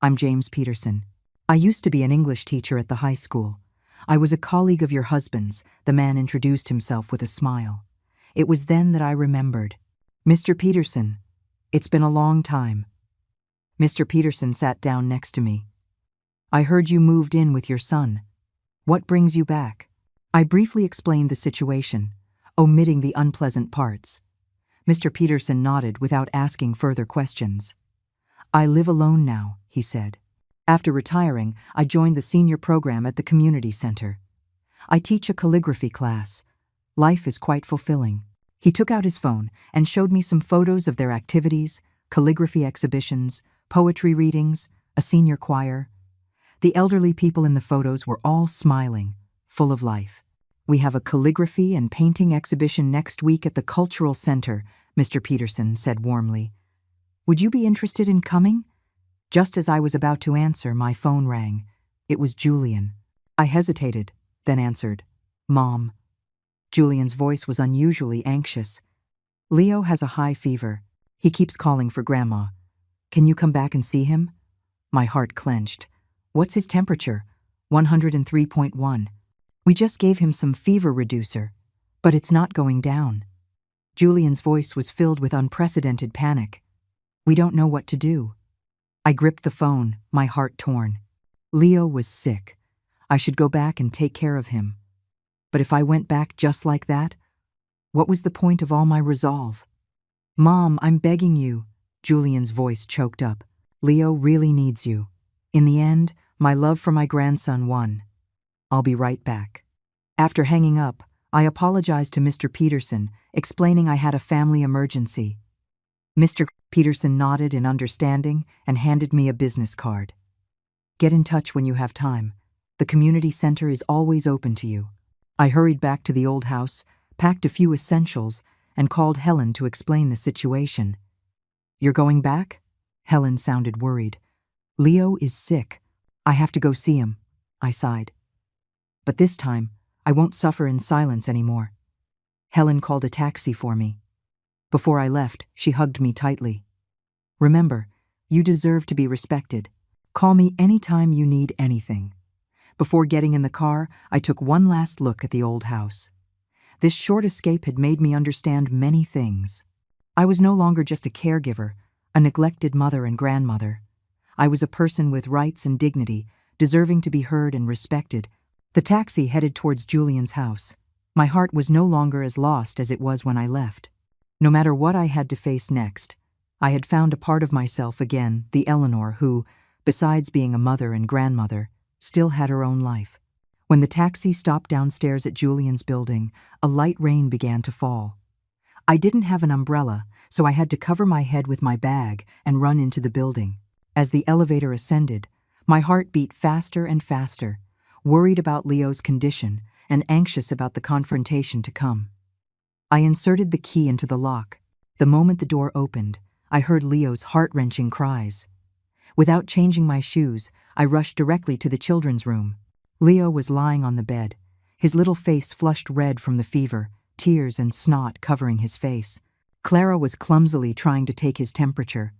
S1: "I'm James Peterson. I used to be an English teacher at the high school. I was a colleague of your husband's," the man introduced himself with a smile. It was then that I remembered. "Mr. Peterson, it's been a long time." Mr. Peterson sat down next to me. "I heard you moved in with your son. What brings you back?" I briefly explained the situation. omitting the unpleasant parts. Mr. Peterson nodded without asking further questions. I live alone now, he said. After retiring, I joined the senior program at the community center. I teach a calligraphy class. Life is quite fulfilling. He took out his phone and showed me some photos of their activities, calligraphy exhibitions, poetry readings, a senior choir. The elderly people in the photos were all smiling, full of life. We have a calligraphy and painting exhibition next week at the Cultural Center, Mr. Peterson said warmly. Would you be interested in coming? Just as I was about to answer, my phone rang. It was Julian. I hesitated, then answered, Mom. Julian's voice was unusually anxious. Leo has a high fever. He keeps calling for Grandma. Can you come back and see him? My heart clenched. What's his temperature? 103.1. We just gave him some fever reducer, but it's not going down. Julian's voice was filled with unprecedented panic. We don't know what to do. I gripped the phone, my heart torn. Leo was sick. I should go back and take care of him. But if I went back just like that, what was the point of all my resolve? Mom, I'm begging you. Julian's voice choked up. Leo really needs you. In the end, my love for my grandson won. I'll be right back. After hanging up, I apologized to Mr. Peterson, explaining I had a family emergency. Mr. Peterson nodded in understanding and handed me a business card. Get in touch when you have time. The community center is always open to you. I hurried back to the old house, packed a few essentials, and called Helen to explain the situation. You're going back? Helen sounded worried. Leo is sick. I have to go see him, I sighed. But this time, I won't suffer in silence anymore. Helen called a taxi for me. Before I left, she hugged me tightly. Remember, you deserve to be respected. Call me anytime you need anything. Before getting in the car, I took one last look at the old house. This short escape had made me understand many things. I was no longer just a caregiver, a neglected mother and grandmother. I was a person with rights and dignity, deserving to be heard and respected. The taxi headed towards Julian's house. My heart was no longer as lost as it was when I left. No matter what I had to face next, I had found a part of myself again, the Eleanor who, besides being a mother and grandmother, still had her own life. When the taxi stopped downstairs at Julian's building, a light rain began to fall. I didn't have an umbrella, so I had to cover my head with my bag and run into the building. As the elevator ascended, my heart beat faster and faster, worried about Leo's condition and anxious about the confrontation to come. I inserted the key into the lock. The moment the door opened, I heard Leo's heart-wrenching cries. Without changing my shoes, I rushed directly to the children's room. Leo was lying on the bed, his little face flushed red from the fever, tears and snot covering his face. Clara was clumsily trying to take his temperature,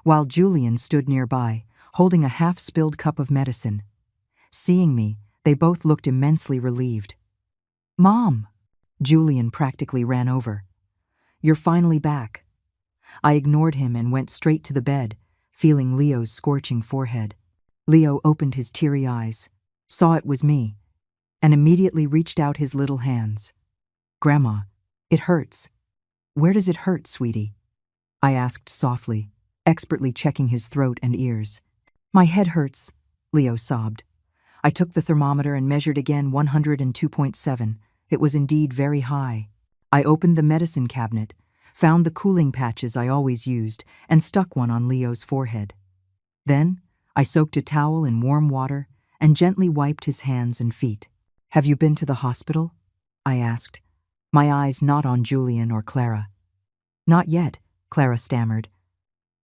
S1: while Julian stood nearby, holding a half-spilled cup of medicine. Seeing me, they both looked immensely relieved. Mom! Julian practically ran over. You're finally back. I ignored him and went straight to the bed, feeling Leo's scorching forehead. Leo opened his teary eyes, saw it was me, and immediately reached out his little hands. Grandma, it hurts. Where does it hurt, sweetie? I asked softly, expertly checking his throat and ears. My head hurts, Leo sobbed. I took the thermometer and measured again 102.7. It was indeed very high. I opened the medicine cabinet, found the cooling patches I always used, and stuck one on Leo's forehead. Then, I soaked a towel in warm water and gently wiped his hands and feet. Have you been to the hospital? I asked, my eyes not on Julian or Clara. Not yet, Clara stammered.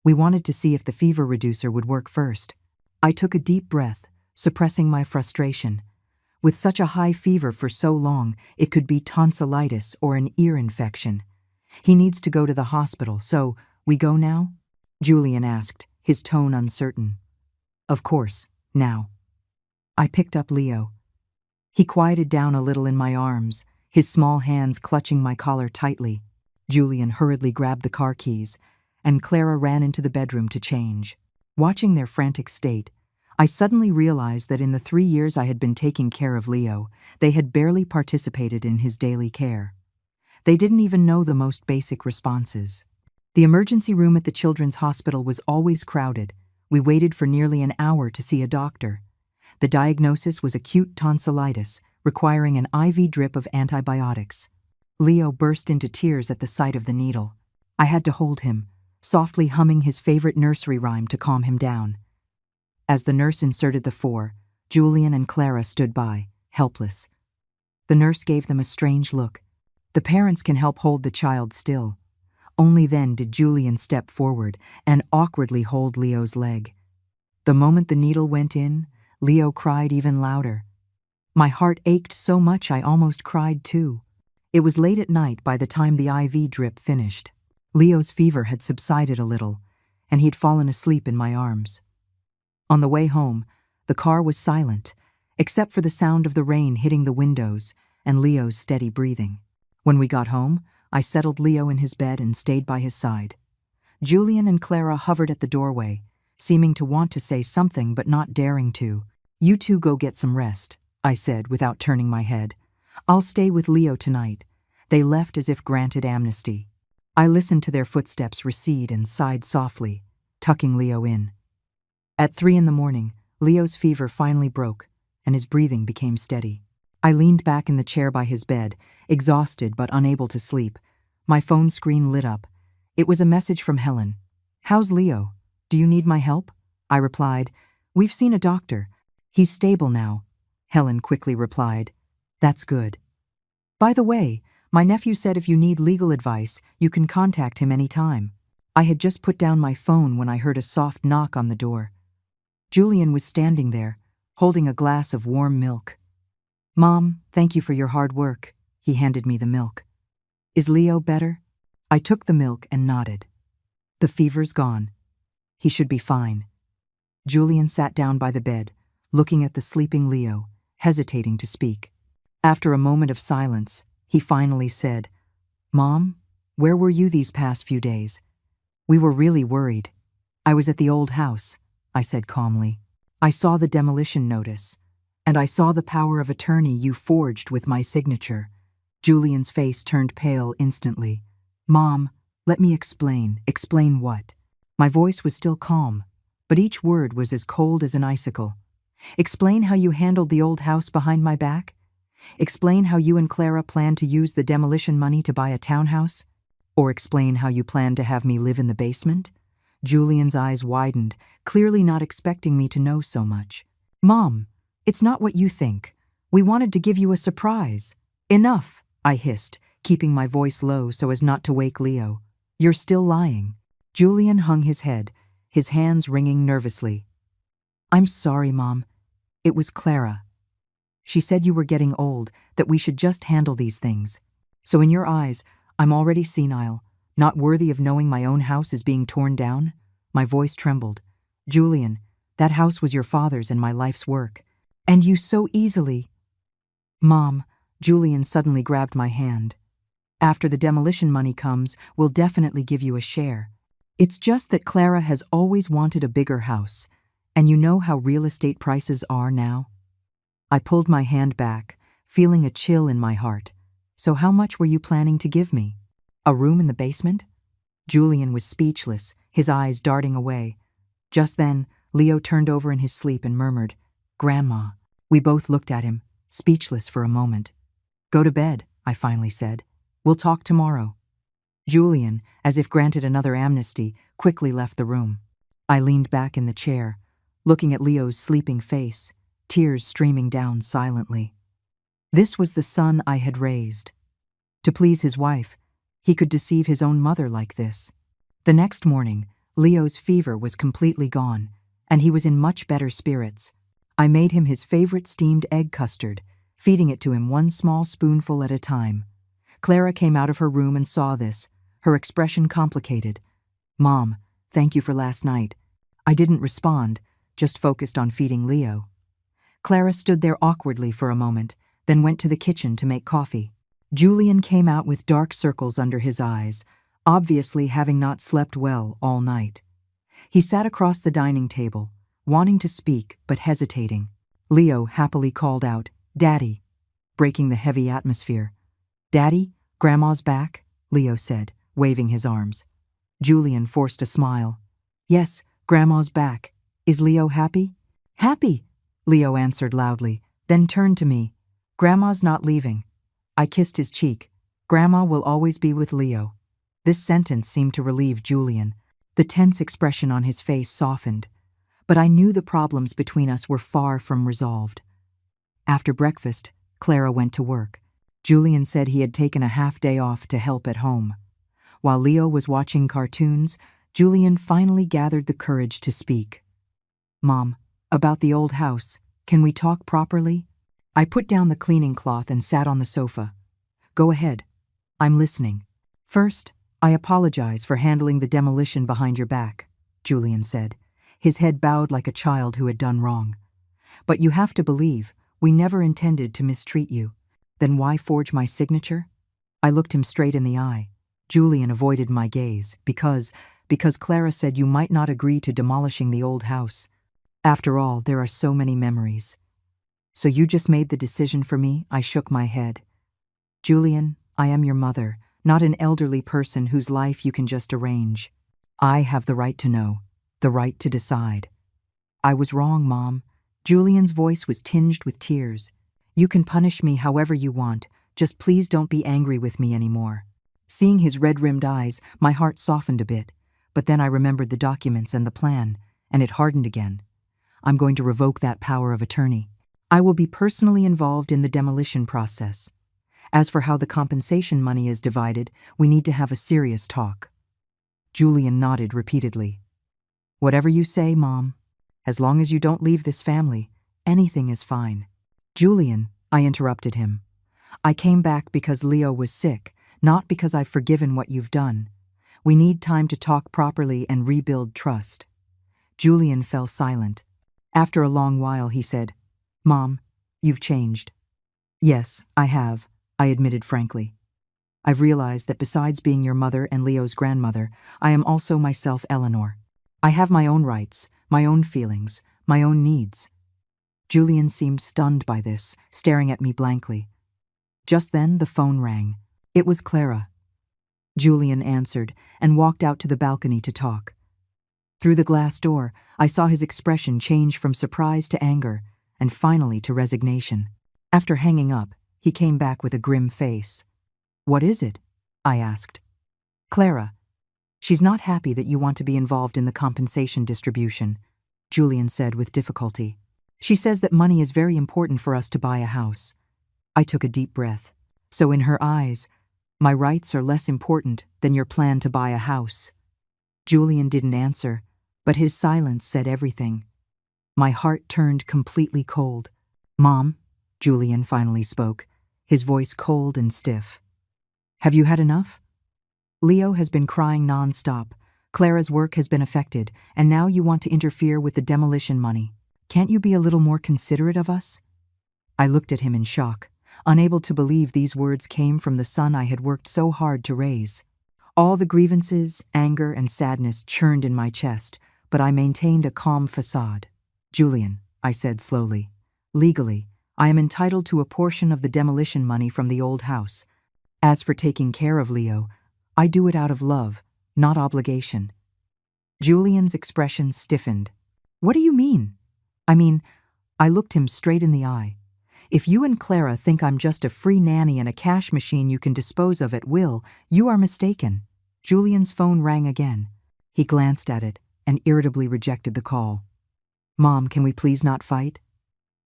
S1: We wanted to see if the fever reducer would work first. I took a deep breath, suppressing my frustration. With such a high fever for so long, it could be tonsillitis or an ear infection. He needs to go to the hospital, so we go now? Julian asked, his tone uncertain. Of course, now. I picked up Leo. He quieted down a little in my arms, his small hands clutching my collar tightly. Julian hurriedly grabbed the car keys, and Clara ran into the bedroom to change. Watching their frantic state, I suddenly realized that in the 3 years I had been taking care of Leo, they had barely participated in his daily care. They didn't even know the most basic responses. The emergency room at the children's hospital was always crowded. We waited for nearly an hour to see a doctor. The diagnosis was acute tonsillitis, requiring an IV drip of antibiotics. Leo burst into tears at the sight of the needle. I had to hold him, softly humming his favorite nursery rhyme to calm him down. As the nurse inserted the four, Julian and Clara stood by, helpless. The nurse gave them a strange look. The parents can help hold the child still. Only then did Julian step forward and awkwardly hold Leo's leg. The moment the needle went in, Leo cried even louder. My heart ached so much I almost cried too. It was late at night by the time the IV drip finished. Leo's fever had subsided a little, and he'd fallen asleep in my arms. On the way home, the car was silent, except for the sound of the rain hitting the windows and Leo's steady breathing. When we got home, I settled Leo in his bed and stayed by his side. Julian and Clara hovered at the doorway, seeming to want to say something but not daring to. You two go get some rest, I said without turning my head. I'll stay with Leo tonight. They left as if granted amnesty. I listened to their footsteps recede and sighed softly, tucking Leo in. At 3 a.m, Leo's fever finally broke, and his breathing became steady. I leaned back in the chair by his bed, exhausted but unable to sleep. My phone screen lit up. It was a message from Helen. How's Leo? Do you need my help? I replied. We've seen a doctor. He's stable now. Helen quickly replied. That's good. By the way, my nephew said if you need legal advice, you can contact him anytime. I had just put down my phone when I heard a soft knock on the door. Julian was standing there, holding a glass of warm milk. Mom, thank you for your hard work. He handed me the milk. Is Leo better? I took the milk and nodded. The fever's gone. He should be fine. Julian sat down by the bed, looking at the sleeping Leo, hesitating to speak. After a moment of silence, he finally said, Mom, where were you these past few days? We were really worried. I was at the old house, I said calmly. I saw the demolition notice, and I saw the power of attorney you forged with my signature. Julian's face turned pale instantly. Mom, let me explain. Explain what? My voice was still calm, but each word was as cold as an icicle. Explain how you handled the old house behind my back? Explain how you and Clara planned to use the demolition money to buy a townhouse? Or explain how you planned to have me live in the basement? Julian's eyes widened, clearly not expecting me to know so much. Mom, it's not what you think. We wanted to give you a surprise. Enough, I hissed, keeping my voice low so as not to wake Leo. You're still lying. Julian hung his head, his hands wringing nervously. I'm sorry, Mom. It was Clara. She said you were getting old, that we should just handle these things. So in your eyes, I'm already senile, not worthy of knowing my own house is being torn down? My voice trembled. Julian, that house was your father's and my life's work. And you so easily… Mom, Julian suddenly grabbed my hand. After the demolition money comes, we'll definitely give you a share. It's just that Clara has always wanted a bigger house, and you know how real estate prices are now? I pulled my hand back, feeling a chill in my heart. So how much were you planning to give me? A room in the basement? Julian was speechless, his eyes darting away. Just then, Leo turned over in his sleep and murmured, Grandma. We both looked at him, speechless for a moment. Go to bed, I finally said. We'll talk tomorrow. Julian, as if granted another amnesty, quickly left the room. I leaned back in the chair, looking at Leo's sleeping face, tears streaming down silently. This was the son I had raised. To please his wife, he could deceive his own mother like this. The next morning, Leo's fever was completely gone, and he was in much better spirits. I made him his favorite steamed egg custard, feeding it to him one small spoonful at a time. Clara came out of her room and saw this, her expression complicated. Mom, thank you for last night. I didn't respond, just focused on feeding Leo. Clara stood there awkwardly for a moment, then went to the kitchen to make coffee. Julian came out with dark circles under his eyes, obviously having not slept well all night. He sat across the dining table, wanting to speak but hesitating. Leo happily called out, Daddy, breaking the heavy atmosphere. Daddy, Grandma's back, Leo said, waving his arms. Julian forced a smile. Yes, Grandma's back. Is Leo happy? Happy, Leo answered loudly, then turned to me. Grandma's not leaving. I kissed his cheek. Grandma will always be with Leo. This sentence seemed to relieve Julian. The tense expression on his face softened. But I knew the problems between us were far from resolved. After breakfast, Clara went to work. Julian said he had taken a half-day off to help at home. While Leo was watching cartoons, Julian finally gathered the courage to speak. Mom, about the old house, can we talk properly? I put down the cleaning cloth and sat on the sofa. Go ahead. I'm listening. First, I apologize for handling the demolition behind your back, Julian said, his head bowed like a child who had done wrong. But you have to believe, we never intended to mistreat you. Then why forge my signature? I looked him straight in the eye. Julian avoided my gaze, because Clara said you might not agree to demolishing the old house. After all, there are so many memories. So you just made the decision for me? I shook my head. Julian, I am your mother, not an elderly person whose life you can just arrange. I have the right to know, the right to decide. I was wrong, Mom. Julian's voice was tinged with tears. You can punish me however you want, just please don't be angry with me anymore. Seeing his red-rimmed eyes, my heart softened a bit, but then I remembered the documents and the plan, and it hardened again. I'm going to revoke that power of attorney. I will be personally involved in the demolition process. As for how the compensation money is divided, we need to have a serious talk. Julian nodded repeatedly. Whatever you say, Mom. As long as you don't leave this family, anything is fine. Julian, I interrupted him. I came back because Leo was sick, not because I've forgiven what you've done. We need time to talk properly and rebuild trust. Julian fell silent. After a long while, he said, Mom, you've changed. Yes, I have, I admitted frankly. I've realized that besides being your mother and Leo's grandmother, I am also myself Eleanor. I have my own rights, my own feelings, my own needs. Julian seemed stunned by this, staring at me blankly. Just then, the phone rang. It was Clara. Julian answered and walked out to the balcony to talk. Through the glass door, I saw his expression change from surprise to anger, and finally to resignation. After hanging up, he came back with a grim face. What is it? I asked. Clara. She's not happy that you want to be involved in the compensation distribution, Julian said with difficulty. She says that money is very important for us to buy a house. I took a deep breath. So in her eyes, my rights are less important than your plan to buy a house. Julian didn't answer, but his silence said everything. My heart turned completely cold. Mom, Julian finally spoke, his voice cold and stiff. Have you had enough? Leo has been crying non-stop. Clara's work has been affected, and now you want to interfere with the demolition money. Can't you be a little more considerate of us? I looked at him in shock, unable to believe these words came from the son I had worked so hard to raise. All the grievances, anger, and sadness churned in my chest, but I maintained a calm facade. Julian, I said slowly, legally, I am entitled to a portion of the demolition money from the old house. As for taking care of Leo, I do it out of love, not obligation. Julian's expression stiffened. What do you mean? I looked him straight in the eye. If you and Clara think I'm just a free nanny and a cash machine you can dispose of at will, you are mistaken. Julian's phone rang again. He glanced at it and irritably rejected the call. Mom, can we please not fight?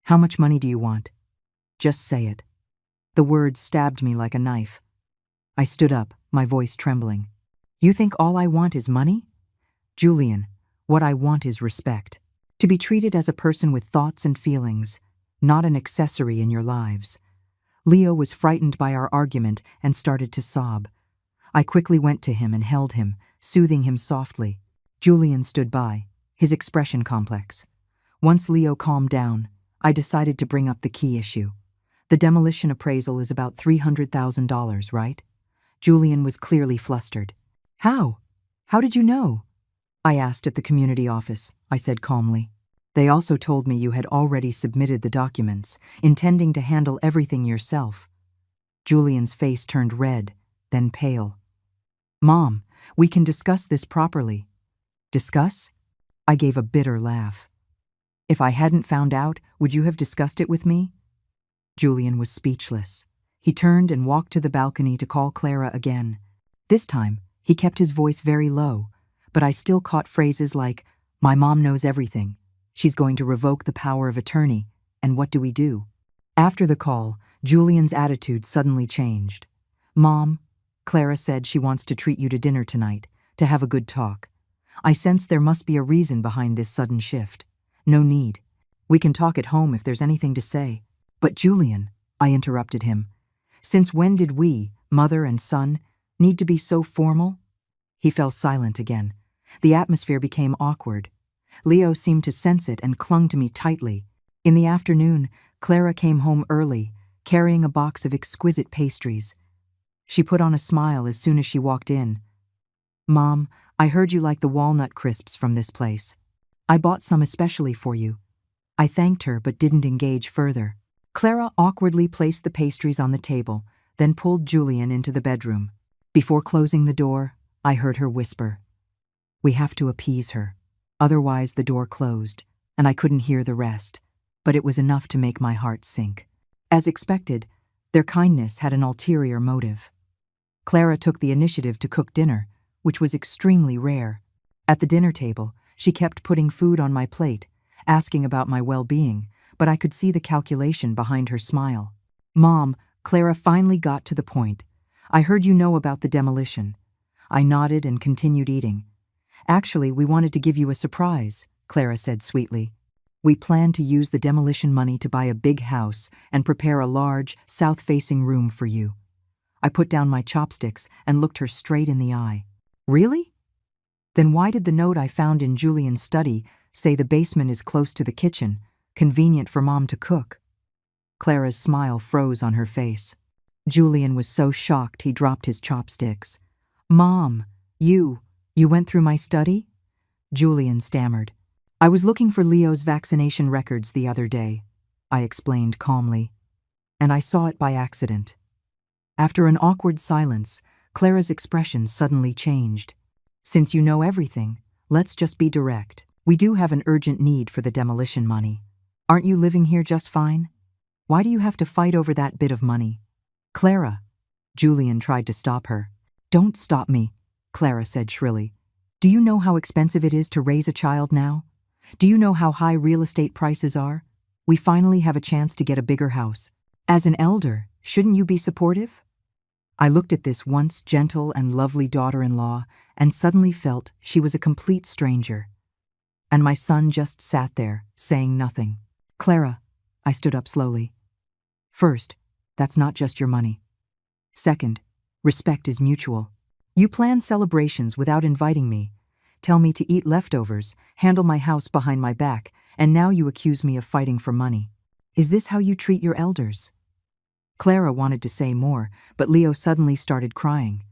S1: How much money do you want? Just say it. The words stabbed me like a knife. I stood up, my voice trembling. You think all I want is money? Julian, what I want is respect. To be treated as a person with thoughts and feelings, not an accessory in your lives. Leo was frightened by our argument and started to sob. I quickly went to him and held him, soothing him softly. Julian stood by, his expression complex. Once Leo calmed down, I decided to bring up the key issue. The demolition appraisal is about $300,000, right? Julian was clearly flustered. How? How did you know? I asked at the community office, I said calmly. They also told me you had already submitted the documents, intending to handle everything yourself. Julian's face turned red, then pale. "Mom, we can discuss this properly." "Discuss?" I gave a bitter laugh. "If I hadn't found out, would you have discussed it with me?" Julian was speechless. He turned and walked to the balcony to call Clara again. This time, he kept his voice very low, but I still caught phrases like, "My mom knows everything. She's going to revoke the power of attorney, and what do we do?" After the call, Julian's attitude suddenly changed. "Mom, Clara said she wants to treat you to dinner tonight, to have a good talk. I sense there must be a reason behind this sudden shift. No need. We can talk at home if there's anything to say." "But Julian," I interrupted him, "since when did we, mother and son, need to be so formal?" He fell silent again. The atmosphere became awkward. Leo seemed to sense it and clung to me tightly. In the afternoon, Clara came home early, carrying a box of exquisite pastries. She put on a smile as soon as she walked in. "Mom, I heard you like the walnut crisps from this place. I bought some especially for you." I thanked her but didn't engage further. Clara awkwardly placed the pastries on the table, then pulled Julian into the bedroom. Before closing the door, I heard her whisper, "We have to appease her." Otherwise the door closed, and I couldn't hear the rest, but it was enough to make my heart sink. As expected, their kindness had an ulterior motive. Clara took the initiative to cook dinner, which was extremely rare. At the dinner table, she kept putting food on my plate, asking about my well-being, but I could see the calculation behind her smile. "Mom," Clara finally got to the point. "I heard you know about the demolition." I nodded and continued eating. "Actually, we wanted to give you a surprise," Clara said sweetly. "We plan to use the demolition money to buy a big house and prepare a large, south-facing room for you." I put down my chopsticks and looked her straight in the eye. "Really? Then why did the note I found in Julian's study say the basement is close to the kitchen, convenient for Mom to cook?" Clara's smile froze on her face. Julian was so shocked he dropped his chopsticks. "Mom, you went through my study?" Julian stammered. "I was looking for Leo's vaccination records the other day," I explained calmly, "and I saw it by accident." After an awkward silence, Clara's expression suddenly changed. "Since you know everything, let's just be direct. We do have an urgent need for the demolition money. Aren't you living here just fine? Why do you have to fight over that bit of money?" "Clara," Julian tried to stop her. "Don't stop me," Clara said shrilly. "Do you know how expensive it is to raise a child now? Do you know how high real estate prices are? We finally have a chance to get a bigger house. As an elder, shouldn't you be supportive?" I looked at this once gentle and lovely daughter-in-law and suddenly felt she was a complete stranger. And my son just sat there, saying nothing. "Clara," I stood up slowly. "First, that's not just your money. Second, respect is mutual. You plan celebrations without inviting me, tell me to eat leftovers, handle my house behind my back, and now you accuse me of fighting for money. Is this how you treat your elders?" Clara wanted to say more, but Leo suddenly started crying.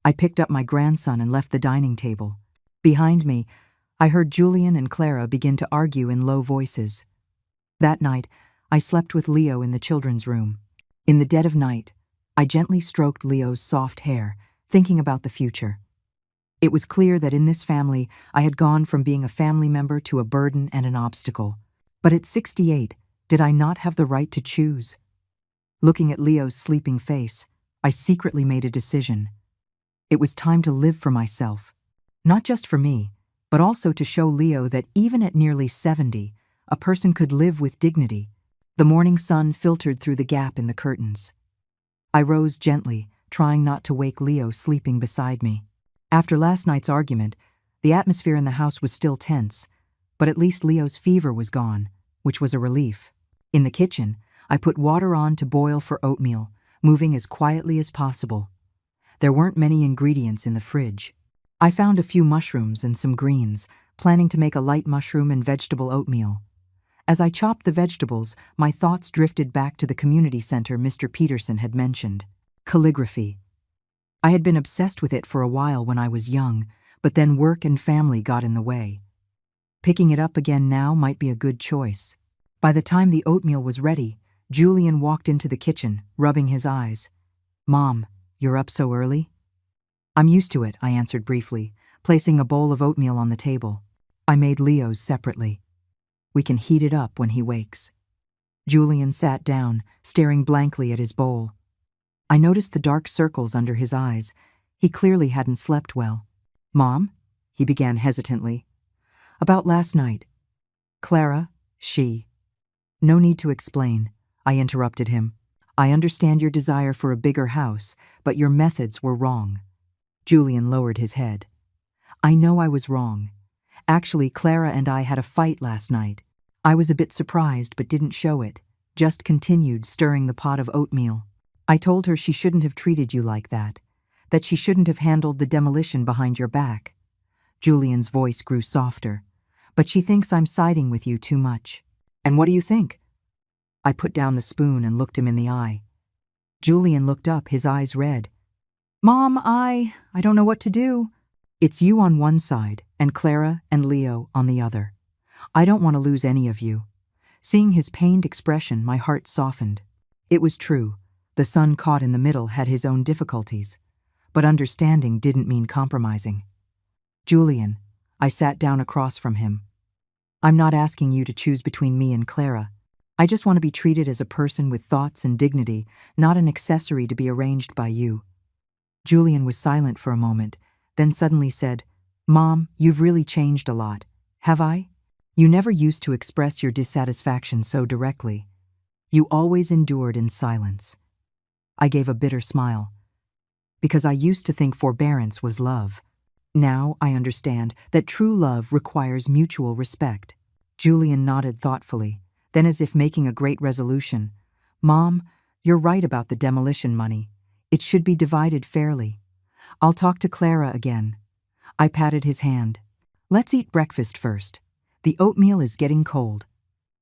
S1: I picked up my grandson and left the dining table. Behind me, I heard Julian and Clara begin to argue in low voices. That night, I slept with Leo in the children's room. In the dead of night, I gently stroked Leo's soft hair, thinking about the future. It was clear that in this family, I had gone from being a family member to a burden and an obstacle. But at 68, did I not have the right to choose? Looking at Leo's sleeping face, I secretly made a decision. It was time to live for myself. Not just for me, but also to show Leo that even at nearly 70, a person could live with dignity. The morning sun filtered through the gap in the curtains. I rose gently, trying not to wake Leo sleeping beside me. After last night's argument, the atmosphere in the house was still tense, but at least Leo's fever was gone, which was a relief. In the kitchen, I put water on to boil for oatmeal, moving as quietly as possible. There weren't many ingredients in the fridge. I found a few mushrooms and some greens, planning to make a light mushroom and vegetable oatmeal. As I chopped the vegetables, my thoughts drifted back to the community center Mr. Peterson had mentioned. Calligraphy. I had been obsessed with it for a while when I was young, but then work and family got in the way. Picking it up again now might be a good choice. By the time the oatmeal was ready, Julian walked into the kitchen, rubbing his eyes. "Mom, you're up so early?" "I'm used to it," I answered briefly, placing a bowl of oatmeal on the table. I made Leo's separately. "We can heat it up when he wakes." Julian sat down, staring blankly at his bowl. I noticed the dark circles under his eyes. He clearly hadn't slept well. "Mom?" he began hesitantly. "About last night. Clara, she—" "No need to explain," I interrupted him. "I understand your desire for a bigger house, but your methods were wrong." Julian lowered his head. "I know I was wrong. Actually, Clara and I had a fight last night. I was a bit surprised but didn't show it, just continued stirring the pot of oatmeal. I told her she shouldn't have treated you like that she shouldn't have handled the demolition behind your back." Julian's voice grew softer. "But she thinks I'm siding with you too much." "And what do you think?" I put down the spoon and looked him in the eye. Julian looked up, his eyes red. "Mom, I don't know what to do." "It's you on one side, and Clara and Leo on the other. I don't want to lose any of you." Seeing his pained expression, my heart softened. It was true. The son caught in the middle had his own difficulties. But understanding didn't mean compromising. "Julian," I sat down across from him. "I'm not asking you to choose between me and Clara. I just want to be treated as a person with thoughts and dignity, not an accessory to be arranged by you." Julian was silent for a moment, then suddenly said, "Mom, you've really changed a lot. Have I? You never used to express your dissatisfaction so directly. You always endured in silence." I gave a bitter smile. "Because I used to think forbearance was love. Now I understand that true love requires mutual respect." Julian nodded thoughtfully, then as if making a great resolution, "Mom, you're right about the demolition money. It should be divided fairly. I'll talk to Clara again." I patted his hand. "Let's eat breakfast first. The oatmeal is getting cold."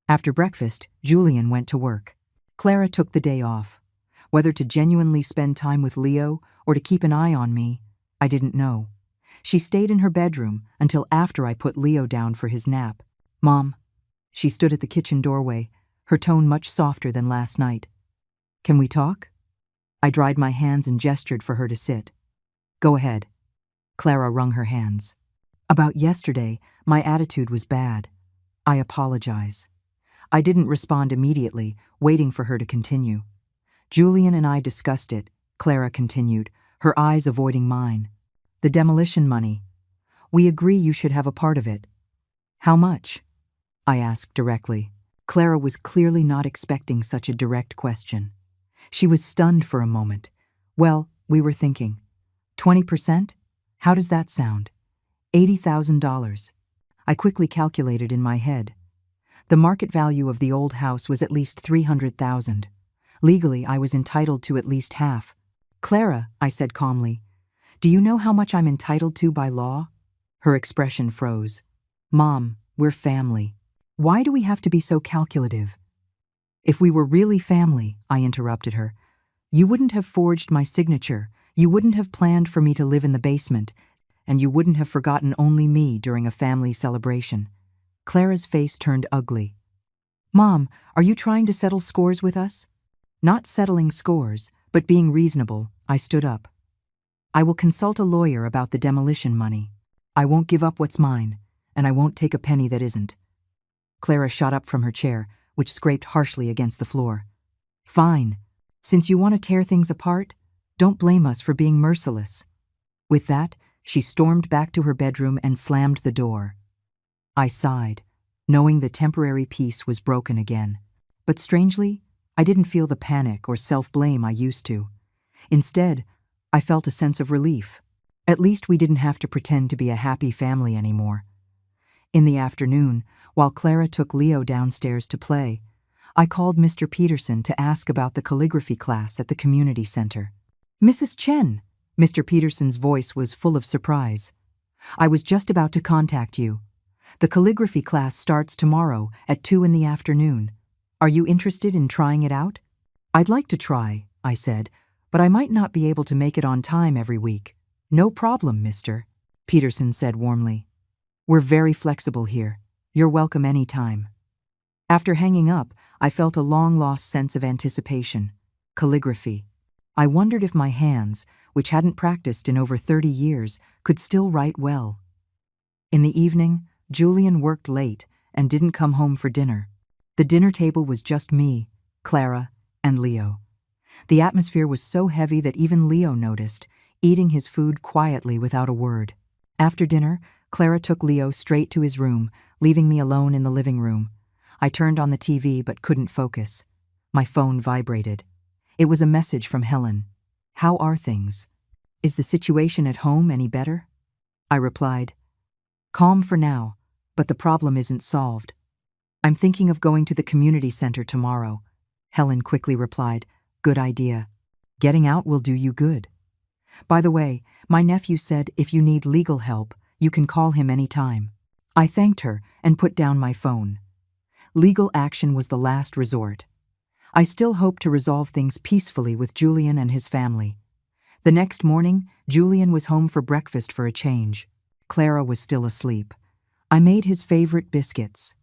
S1: After breakfast, Julian went to work. Clara took the day off. Whether to genuinely spend time with Leo or to keep an eye on me, I didn't know. She stayed in her bedroom until after I put Leo down for his nap. "Mom." She stood at the kitchen doorway, her tone much softer than last night. "Can we talk?" I dried my hands and gestured for her to sit. "Go ahead." Clara wrung her hands. "About yesterday, my attitude was bad. I apologize." I didn't respond immediately, waiting for her to continue. "Julian and I discussed it," Clara continued, her eyes avoiding mine. "The demolition money. We agree you should have a part of it." "How much?" I asked directly. Clara was clearly not expecting such a direct question. She was stunned for a moment. "Well, we were thinking. 20%? How does that sound?" $80,000. I quickly calculated in my head. The market value of the old house was at least $300,000. Legally, I was entitled to at least half. "Clara," I said calmly, "do you know how much I'm entitled to by law?" Her expression froze. "Mom, we're family. Why do we have to be so calculative?" "If we were really family," I interrupted her, "you wouldn't have forged my signature, you wouldn't have planned for me to live in the basement, and you wouldn't have forgotten only me during a family celebration." Clara's face turned ugly. "Mom, are you trying to settle scores with us?" Not settling scores, but being reasonable, I stood up. "I will consult a lawyer about the demolition money. I won't give up what's mine, and I won't take a penny that isn't." Clara shot up from her chair, which scraped harshly against the floor. "Fine. Since you want to tear things apart, don't blame us for being merciless." With that, she stormed back to her bedroom and slammed the door. I sighed, knowing the temporary peace was broken again. But strangely, I didn't feel the panic or self-blame I used to. Instead, I felt a sense of relief. At least we didn't have to pretend to be a happy family anymore. In the afternoon, while Clara took Leo downstairs to play, I called Mr. Peterson to ask about the calligraphy class at the community center. "Mrs. Chen," Mr. Peterson's voice was full of surprise. "I was just about to contact you. The calligraphy class starts tomorrow at 2 in the afternoon. Are you interested in trying it out?" "I'd like to try," I said, "but I might not be able to make it on time every week." "No problem, mister," Peterson said warmly. "We're very flexible here. You're welcome any time." After hanging up, I felt a long-lost sense of anticipation. Calligraphy. I wondered if my hands, which hadn't practiced in over 30 years, could still write well. In the evening, Julian worked late and didn't come home for dinner. The dinner table was just me, Clara, and Leo. The atmosphere was so heavy that even Leo noticed, eating his food quietly without a word. After dinner, Clara took Leo straight to his room, leaving me alone in the living room. I turned on the TV but couldn't focus. My phone vibrated. It was a message from Helen. "How are things? Is the situation at home any better?" I replied, "Calm for now, but the problem isn't solved. I'm thinking of going to the community center tomorrow." Helen quickly replied, "Good idea. Getting out will do you good. By the way, my nephew said if you need legal help, you can call him anytime." I thanked her and put down my phone. Legal action was the last resort. I still hoped to resolve things peacefully with Julian and his family. The next morning, Julian was home for breakfast for a change. Clara was still asleep. I made his favorite biscuits.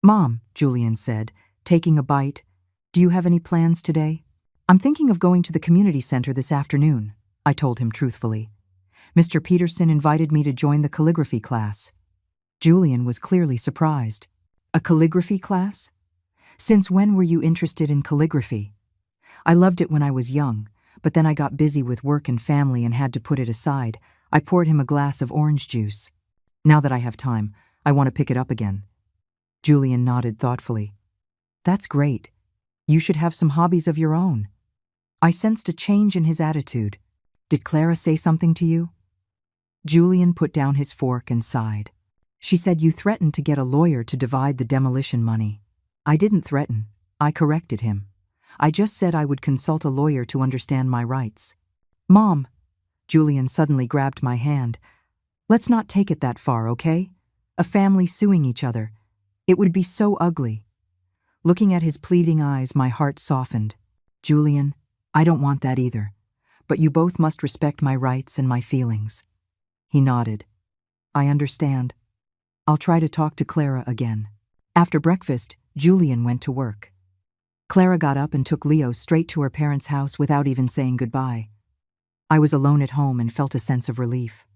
S1: "Mom," Julian said, taking a bite, "do you have any plans today?" "I'm thinking of going to the community center this afternoon," I told him truthfully. "Mr. Peterson invited me to join the calligraphy class." Julian was clearly surprised. "A calligraphy class? Since when were you interested in calligraphy?" "I loved it when I was young, but then I got busy with work and family and had to put it aside." I poured him a glass of orange juice. "Now that I have time, I want to pick it up again." Julian nodded thoughtfully. "That's great. You should have some hobbies of your own." I sensed a change in his attitude. "Did Clara say something to you?" Julian put down his fork and sighed. "She said you threatened to get a lawyer to divide the demolition money." "I didn't threaten. I corrected him. I just said I would consult a lawyer to understand my rights." "Mom," Julian suddenly grabbed my hand, "let's not take it that far, okay? A family suing each other. It would be so ugly." Looking at his pleading eyes, my heart softened. "Julian, I don't want that either, but you both must respect my rights and my feelings." He nodded. "I understand. I'll try to talk to Clara again." After breakfast, Julian went to work. Clara got up and took Leo straight to her parents' house without even saying goodbye. I was alone at home and felt a sense of relief.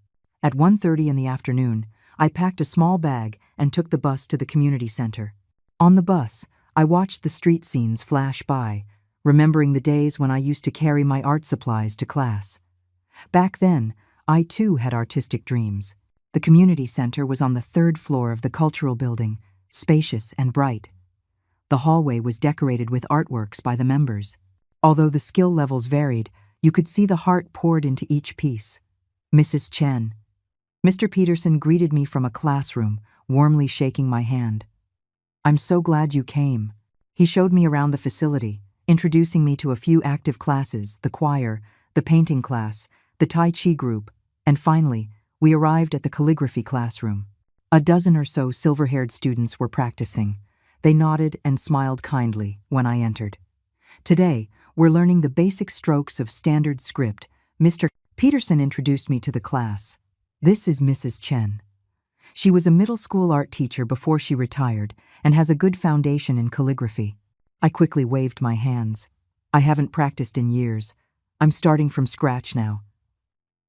S1: At 1:30 in the afternoon, I packed a small bag and took the bus to the community center. On the bus, I watched the street scenes flash by, remembering the days when I used to carry my art supplies to class. Back then, I too had artistic dreams. The community center was on the 3rd floor of the cultural building, spacious and bright. The hallway was decorated with artworks by the members. Although the skill levels varied, you could see the heart poured into each piece. "Mrs. Chen." Mr. Peterson greeted me from a classroom, warmly shaking my hand. "I'm so glad you came." He showed me around the facility, introducing me to a few active classes, the choir, the painting class, the Tai Chi group, and finally, we arrived at the calligraphy classroom. A dozen or so silver-haired students were practicing. They nodded and smiled kindly when I entered. "Today, we're learning the basic strokes of standard script." Mr. Peterson introduced me to the class. "This is Mrs. Chen. She was a middle school art teacher before she retired and has a good foundation in calligraphy." I quickly waved my hands. "I haven't practiced in years. I'm starting from scratch now."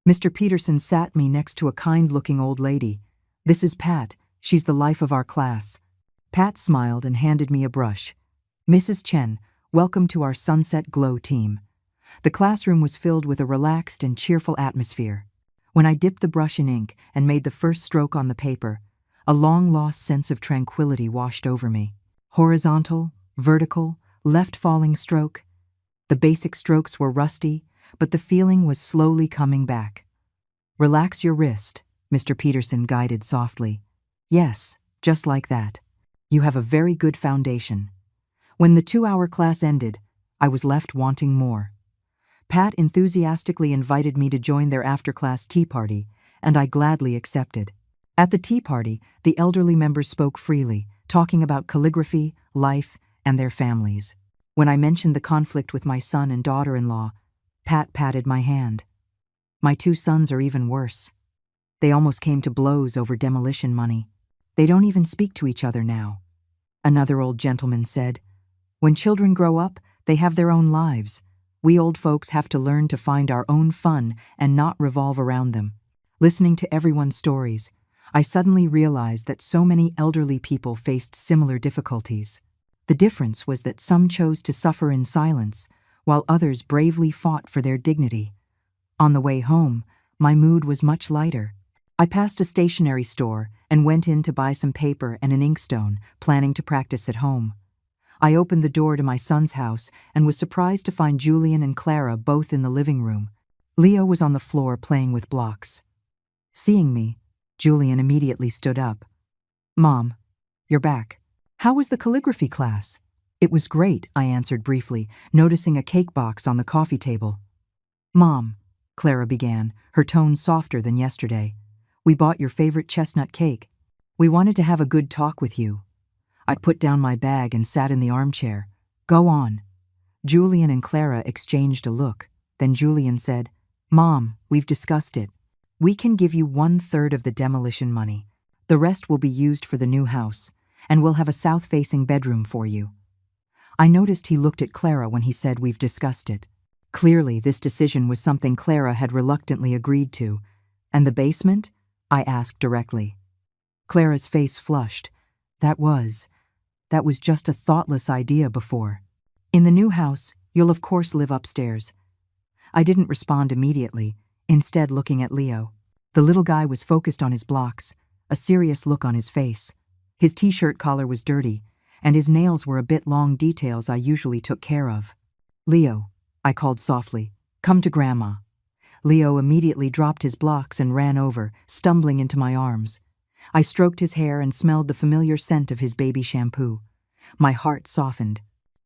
S1: Mr. Peterson sat me next to a kind-looking old lady. "This is Pat. She's the life of our class." Pat smiled and handed me a brush. "Mrs. Chen, welcome to our Sunset Glow team." The classroom was filled with a relaxed and cheerful atmosphere. When I dipped the brush in ink and made the first stroke on the paper, a long-lost sense of tranquility washed over me. Horizontal, vertical, left-falling stroke. The basic strokes were rusty, but the feeling was slowly coming back. "Relax your wrist," Mr. Peterson guided softly. "Yes, just like that. You have a very good foundation." When the 2-hour class ended, I was left wanting more. Pat enthusiastically invited me to join their after-class tea party, and I gladly accepted. At the tea party, the elderly members spoke freely, talking about calligraphy, life, and their families. When I mentioned the conflict with my son and daughter-in-law, Pat patted my hand. "My 2 sons are even worse. They almost came to blows over demolition money. They don't even speak to each other now." Another old gentleman said, "When children grow up, they have their own lives. We old folks have to learn to find our own fun and not revolve around them. Listening to everyone's stories, I suddenly realized that so many elderly people faced similar difficulties. The difference was that some chose to suffer in silence, while others bravely fought for their dignity. On the way home, my mood was much lighter. I passed a stationery store and went in to buy some paper and an inkstone, planning to practice at home. I opened the door to my son's house and was surprised to find Julian and Clara both in the living room. Leo was on the floor playing with blocks. Seeing me, Julian immediately stood up. "Mom, you're back. How was the calligraphy class?" "It was great," I answered briefly, noticing a cake box on the coffee table. "Mom," Clara began, her tone softer than yesterday, "we bought your favorite chestnut cake. We wanted to have a good talk with you." I put down my bag and sat in the armchair. "Go on." Julian and Clara exchanged a look. Then Julian said, "Mom, we've discussed it. We can give you 1/3 of the demolition money. The rest will be used for the new house, and we'll have a south-facing bedroom for you." I noticed he looked at Clara when he said we've discussed it. Clearly, this decision was something Clara had reluctantly agreed to. "And the basement?" I asked directly. Clara's face flushed. That was just a thoughtless idea before. "In the new house, you'll of course live upstairs." I didn't respond immediately, instead looking at Leo. The little guy was focused on his blocks, a serious look on his face. His t-shirt collar was dirty, and his nails were a bit long, details I usually took care of. "Leo," I called softly, "come to Grandma." Leo immediately dropped his blocks and ran over, stumbling into my arms. I stroked his hair and smelled the familiar scent of his baby shampoo. My heart softened.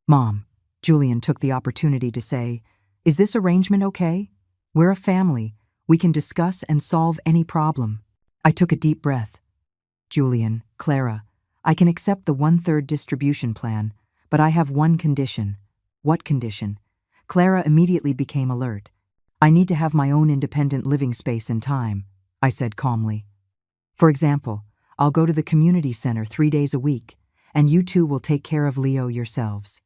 S1: "Mom," Julian took the opportunity to say, "is this arrangement okay? We're a family. We can discuss and solve any problem." I took a deep breath. "Julian, Clara, I can accept the 1/3 distribution plan, but I have one condition." "What condition?" Clara immediately became alert. "I need to have my own independent living space and time," I said calmly. "For example, I'll go to the community center 3 days a week, and you two will take care of Leo yourselves."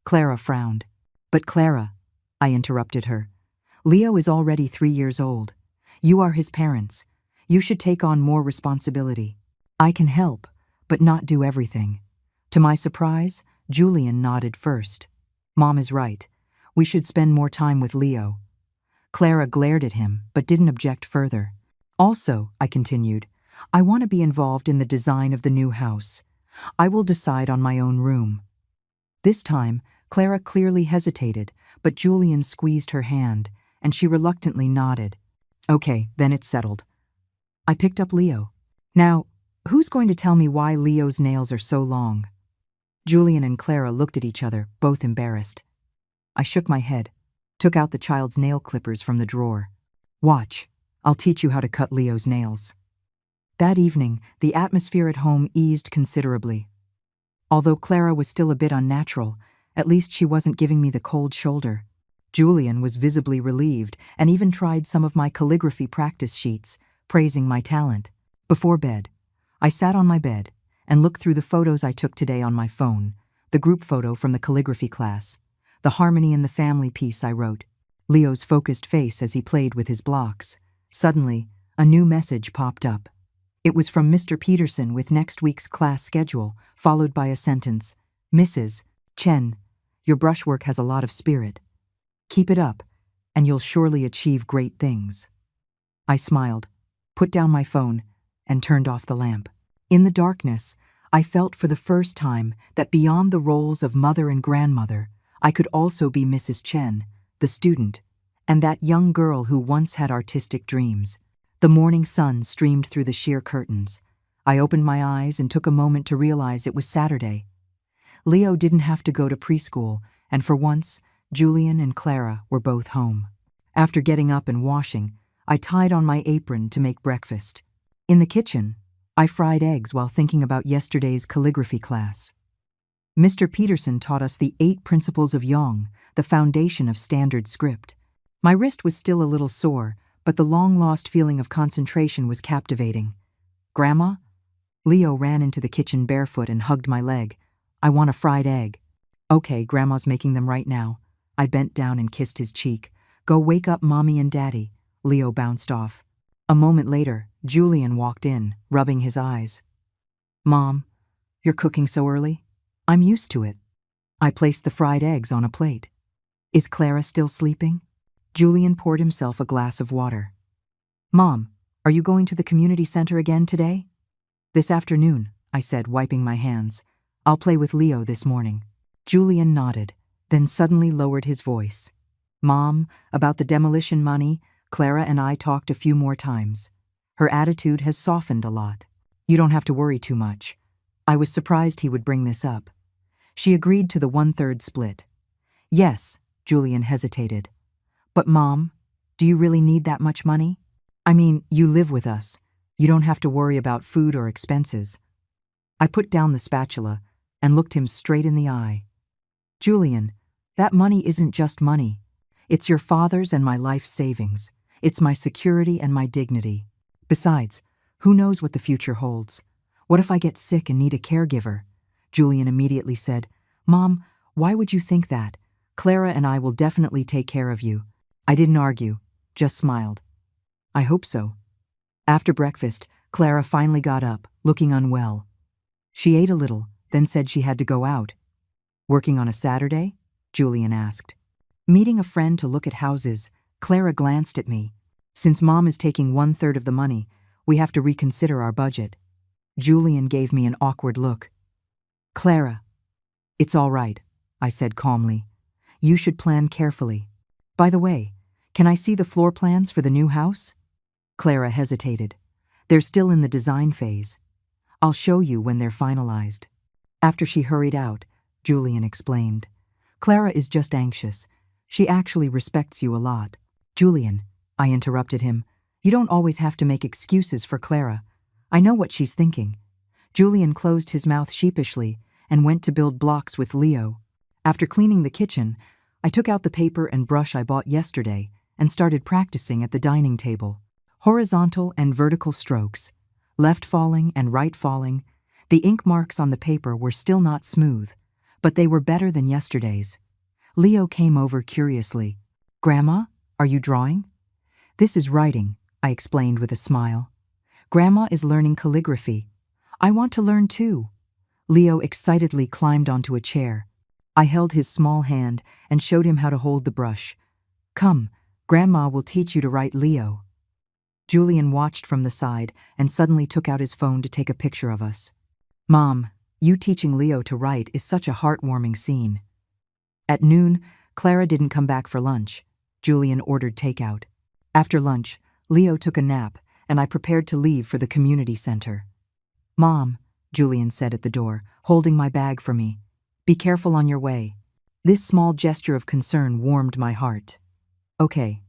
S1: Clara frowned. "But Clara," I interrupted her, "Leo is already 3 years old. You are his parents. You should take on more responsibility." "I can help, but not do everything." To my surprise, Julian nodded first. "Mom is right. We should spend more time with Leo." Clara glared at him, but didn't object further. "Also," I continued, "I want to be involved in the design of the new house. I will decide on my own room." This time, Clara clearly hesitated, but Julian squeezed her hand, and she reluctantly nodded. "Okay, then it's settled." I picked up Leo. "Now, who's going to tell me why Leo's nails are so long?" Julian and Clara looked at each other, both embarrassed. I shook my head, took out the child's nail clippers from the drawer. "Watch, I'll teach you how to cut Leo's nails." That evening, the atmosphere at home eased considerably. Although Clara was still a bit unnatural, at least she wasn't giving me the cold shoulder. Julian was visibly relieved and even tried some of my calligraphy practice sheets, praising my talent. Before bed, I sat on my bed and looked through the photos I took today on my phone, the group photo from the calligraphy class, the harmony in the family piece I wrote, Leo's focused face as he played with his blocks. Suddenly, a new message popped up. It was from Mr. Peterson with next week's class schedule, followed by a sentence, "Mrs. Chen, your brushwork has a lot of spirit. Keep it up, and you'll surely achieve great things." I smiled, put down my phone, and turned off the lamp. In the darkness, I felt for the first time that beyond the roles of mother and grandmother, I could also be Mrs. Chen, the student, and that young girl who once had artistic dreams. The morning sun streamed through the sheer curtains. I opened my eyes and took a moment to realize it was Saturday. Leo didn't have to go to preschool, and for once, Julian and Clara were both home. After getting up and washing, I tied on my apron to make breakfast. In the kitchen, I fried eggs while thinking about yesterday's calligraphy class. Mr. Peterson taught us the 8 principles of Yong, the foundation of standard script. My wrist was still a little sore, but the long-lost feeling of concentration was captivating. "Grandma?" Leo ran into the kitchen barefoot and hugged my leg. "I want a fried egg." "Okay, Grandma's making them right now." I bent down and kissed his cheek. Go wake up Mommy and Daddy. Leo bounced off. A moment later, Julian walked in, rubbing his eyes. Mom, you're cooking so early? I'm used to it. I placed the fried eggs on a plate. Is Clara still sleeping? Julian poured himself a glass of water. Mom, are you going to the community center again today? This afternoon, I said, wiping my hands. I'll play with Leo this morning. Julian nodded, then suddenly lowered his voice. Mom, about the demolition money, Clara and I talked a few more times. Her attitude has softened a lot. You don't have to worry too much. I was surprised he would bring this up. She agreed to the 1/3 split. Yes, Julian hesitated. But Mom, do you really need that much money? I mean, you live with us. You don't have to worry about food or expenses. I put down the spatula and looked him straight in the eye. Julian, that money isn't just money. It's your father's and my life savings. It's my security and my dignity. Besides, who knows what the future holds? What if I get sick and need a caregiver? Julian immediately said, Mom, why would you think that? Clara and I will definitely take care of you. I didn't argue, just smiled. I hope so. After breakfast, Clara finally got up, looking unwell. She ate a little, then said she had to go out. Working on a Saturday? Julian asked. Meeting a friend to look at houses, Clara glanced at me. Since Mom is taking 1/3 of the money, we have to reconsider our budget. Julian gave me an awkward look. Clara, it's all right, I said calmly. You should plan carefully. By the way, can I see the floor plans for the new house? Clara hesitated. They're still in the design phase. I'll show you when they're finalized. After she hurried out, Julian explained. Clara is just anxious. She actually respects you a lot. Julian, I interrupted him, you don't always have to make excuses for Clara. I know what she's thinking. Julian closed his mouth sheepishly and went to build blocks with Leo. After cleaning the kitchen, I took out the paper and brush I bought yesterday and started practicing at the dining table. Horizontal and vertical strokes, left falling and right falling. The ink marks on the paper were still not smooth, but they were better than yesterday's. Leo came over curiously. Grandma, are you drawing? This is writing, I explained with a smile. Grandma is learning calligraphy. I want to learn too. Leo excitedly climbed onto a chair. I held his small hand and showed him how to hold the brush. Come, Grandma will teach you to write Leo. Julian watched from the side and suddenly took out his phone to take a picture of us. Mom, you teaching Leo to write is such a heartwarming scene. At noon, Clara didn't come back for lunch. Julian ordered takeout. After lunch, Leo took a nap, and I prepared to leave for the community center. Mom, Julian said at the door, holding my bag for me. Be careful on your way. This small gesture of concern warmed my heart. Okay.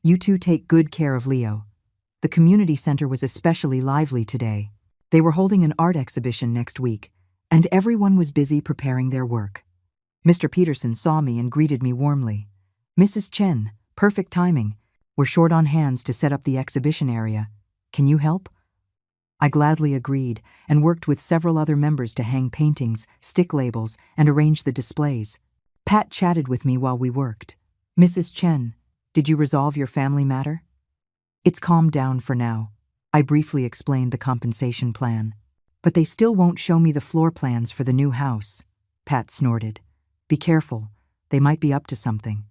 S1: You two take good care of Leo. The community center was especially lively today. They were holding an art exhibition next week, and everyone was busy preparing their work. Mr. Peterson saw me and greeted me warmly. Mrs. Chen, perfect timing. We're short on hands to set up the exhibition area. Can you help? I gladly agreed and worked with several other members to hang paintings, stick labels, and arrange the displays. Pat chatted with me while we worked. Mrs. Chen, did you resolve your family matter? It's calmed down for now. I briefly explained the compensation plan. But they still won't show me the floor plans for the new house. Pat snorted. Be careful. They might be up to something.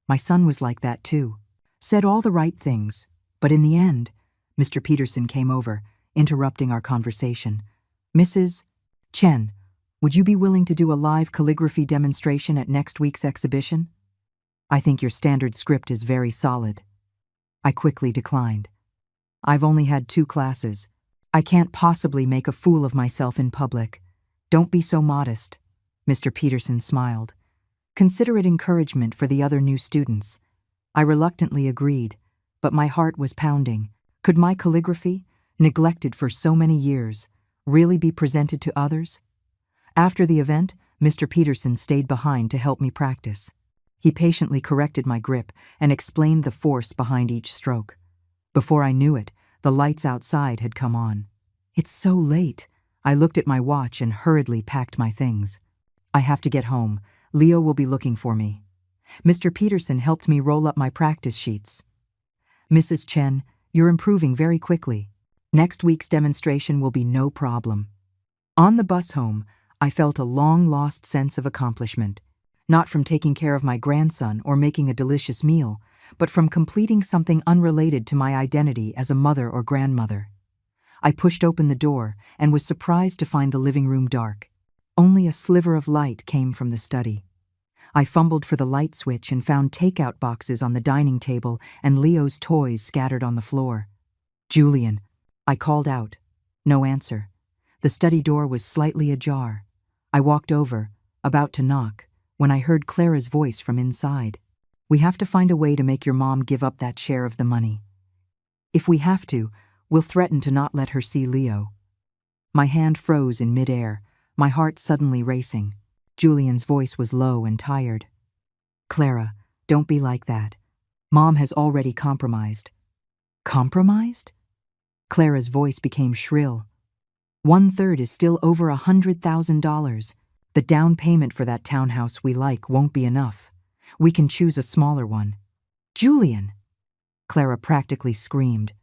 S1: My son was like that too. Said all the right things. But in the end, Mr. Peterson came over, interrupting our conversation. Mrs. Chen, would you be willing to do a live calligraphy demonstration at next week's exhibition? I think your standard script is very solid. I quickly declined. I've only had 2 classes. I can't possibly make a fool of myself in public. Don't be so modest. Mr. Peterson smiled. Consider it encouragement for the other new students. I reluctantly agreed, but my heart was pounding. Could my calligraphy, neglected for so many years, really be presented to others? After the event, Mr. Peterson stayed behind to help me practice. He patiently corrected my grip and explained the force behind each stroke. Before I knew it, the lights outside had come on. It's so late. I looked at my watch and hurriedly packed my things. I have to get home. Leo will be looking for me. Mr. Peterson helped me roll up my practice sheets. Mrs. Chen, you're improving very quickly. Next week's demonstration will be no problem. On the bus home, I felt a long-lost sense of accomplishment, not from taking care of my grandson or making a delicious meal, but from completing something unrelated to my identity as a mother or grandmother. I pushed open the door and was surprised to find the living room dark. Only a sliver of light came from the study. I fumbled for the light switch and found takeout boxes on the dining table and Leo's toys scattered on the floor. "Julian," I called out. No answer. The study door was slightly ajar. I walked over, about to knock, when I heard Clara's voice from inside. "We have to find a way to make your mom give up that share of the money. If we have to, we'll threaten to not let her see Leo." My hand froze in midair, my heart suddenly racing. Julian's voice was low and tired. "Clara, don't be like that. Mom has already compromised." "Compromised?" Clara's voice became shrill. "1/3 is still over $100,000. The down payment for that townhouse we like won't be enough. We can choose a smaller one." "Julian!" Clara practically screamed.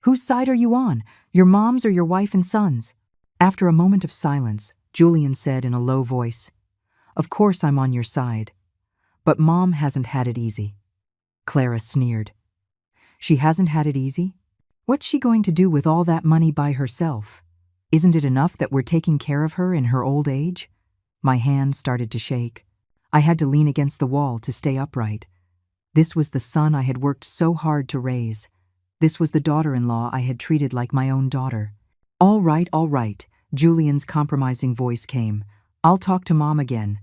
S1: "Whose side are you on? Your mom's or your wife and son's?" After a moment of silence, Julian said in a low voice, "Of course I'm on your side. But Mom hasn't had it easy." Clara sneered. "She hasn't had it easy? What's she going to do with all that money by herself? Isn't it enough that we're taking care of her in her old age?" My hand started to shake. I had to lean against the wall to stay upright. This was the son I had worked so hard to raise. This was the daughter-in-law I had treated like my own daughter. All right, Julian's compromising voice came. "I'll talk to Mom again.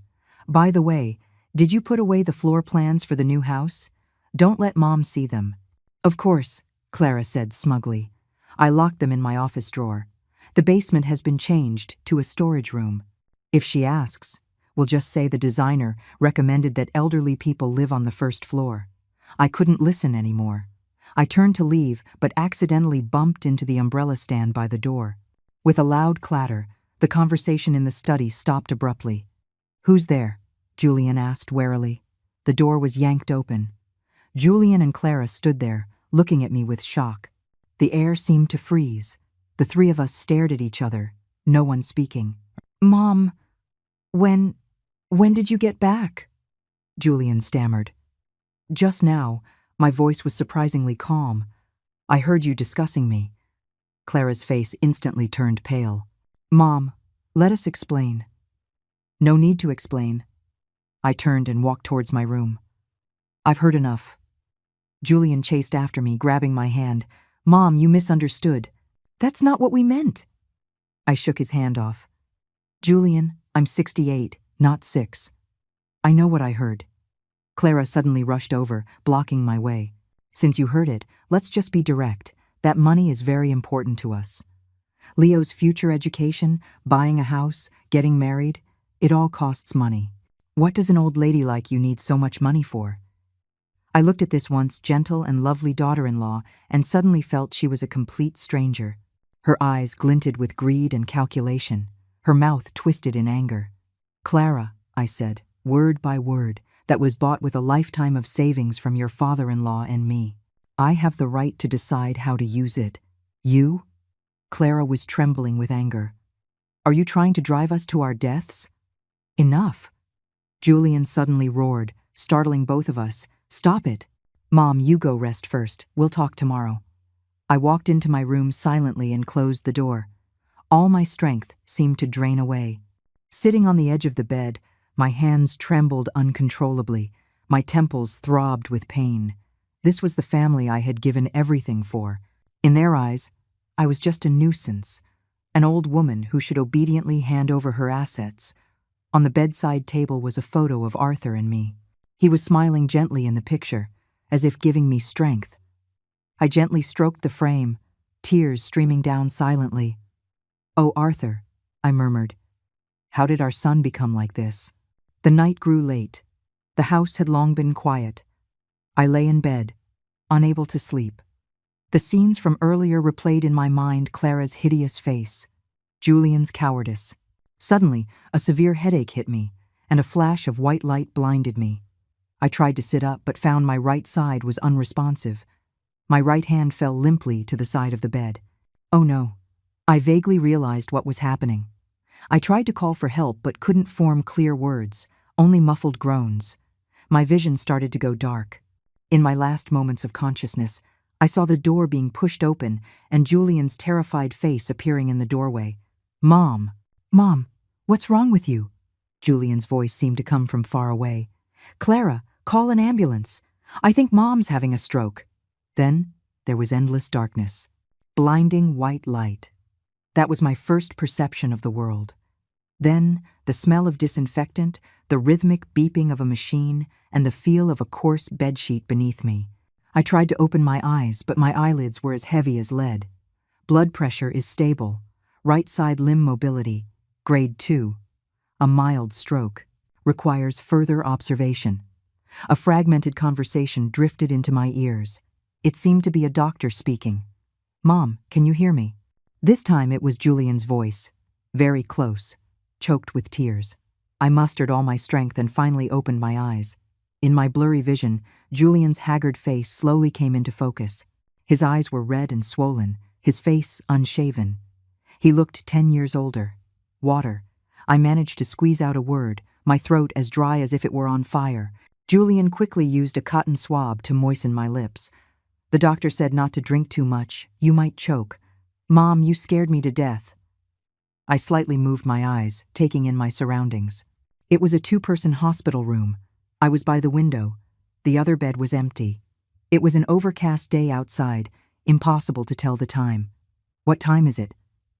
S1: By the way, did you put away the floor plans for the new house? Don't let Mom see them." "Of course," Clara said smugly. "I locked them in my office drawer. The basement has been changed to a storage room. If she asks, we'll just say the designer recommended that elderly people live on the first floor." I couldn't listen anymore. I turned to leave, but accidentally bumped into the umbrella stand by the door. With a loud clatter, the conversation in the study stopped abruptly. "Who's there?" Julian asked warily. The door was yanked open. Julian and Clara stood there, looking at me with shock. The air seemed to freeze. The three of us stared at each other, no one speaking. "Mom, when did you get back?" Julian stammered. "Just now." My voice was surprisingly calm. "I heard you discussing me." Clara's face instantly turned pale. "Mom, let us explain." "No need to explain." I turned and walked towards my room. "I've heard enough." Julian chased after me, grabbing my hand. "Mom, you misunderstood. That's not what we meant." I shook his hand off. "Julian, I'm 68, not 6. I know what I heard." Clara suddenly rushed over, blocking my way. "Since you heard it, let's just be direct. That money is very important to us. Leo's future education, buying a house, getting married, it all costs money. What does an old lady like you need so much money for?" I looked at this once gentle and lovely daughter-in-law and suddenly felt she was a complete stranger. Her eyes glinted with greed and calculation, her mouth twisted in anger. "Clara," I said, word by word, "that was bought with a lifetime of savings from your father-in-law and me. I have the right to decide how to use it. You?" Clara was trembling with anger. "Are you trying to drive us to our deaths?" "Enough." Julian suddenly roared, startling both of us. "Stop it. Mom, you go rest first. We'll talk tomorrow." I walked into my room silently and closed the door. All my strength seemed to drain away. Sitting on the edge of the bed, my hands trembled uncontrollably. My temples throbbed with pain. This was the family I had given everything for. In their eyes, I was just a nuisance, an old woman who should obediently hand over her assets. On the bedside table was a photo of Arthur and me. He was smiling gently in the picture, as if giving me strength. I gently stroked the frame, tears streaming down silently. "Oh, Arthur," I murmured. "How did our son become like this?" The night grew late. The house had long been quiet. I lay in bed, unable to sleep. The scenes from earlier replayed in my mind: Clara's hideous face, Julian's cowardice. Suddenly, a severe headache hit me, and a flash of white light blinded me. I tried to sit up but found my right side was unresponsive. My right hand fell limply to the side of the bed. Oh no. I vaguely realized what was happening. I tried to call for help but couldn't form clear words, only muffled groans. My vision started to go dark. In my last moments of consciousness, I saw the door being pushed open and Julian's terrified face appearing in the doorway. Mom! Mom! What's wrong with you? Julian's voice seemed to come from far away. Clara, call an ambulance. I think Mom's having a stroke. Then there was endless darkness. Blinding white light. That was my first perception of the world. Then the smell of disinfectant, the rhythmic beeping of a machine, and the feel of a coarse bedsheet beneath me. I tried to open my eyes, but my eyelids were as heavy as lead. Blood pressure is stable. Right side limb mobility, grade 2. A mild stroke. Requires further observation. A fragmented conversation drifted into my ears. It seemed to be a doctor speaking. Mom, can you hear me? This time it was Julian's voice. Very close. Choked with tears. I mustered all my strength and finally opened my eyes. In my blurry vision, Julian's haggard face slowly came into focus. His eyes were red and swollen, his face unshaven. He looked 10 years older. Water. I managed to squeeze out a word, my throat as dry as if it were on fire. Julian quickly used a cotton swab to moisten my lips. The doctor said not to drink too much. You might choke. Mom, you scared me to death. I slightly moved my eyes, taking in my surroundings. It was a 2-person hospital room. I was by the window. The other bed was empty. It was an overcast day outside, impossible to tell the time. What time is it?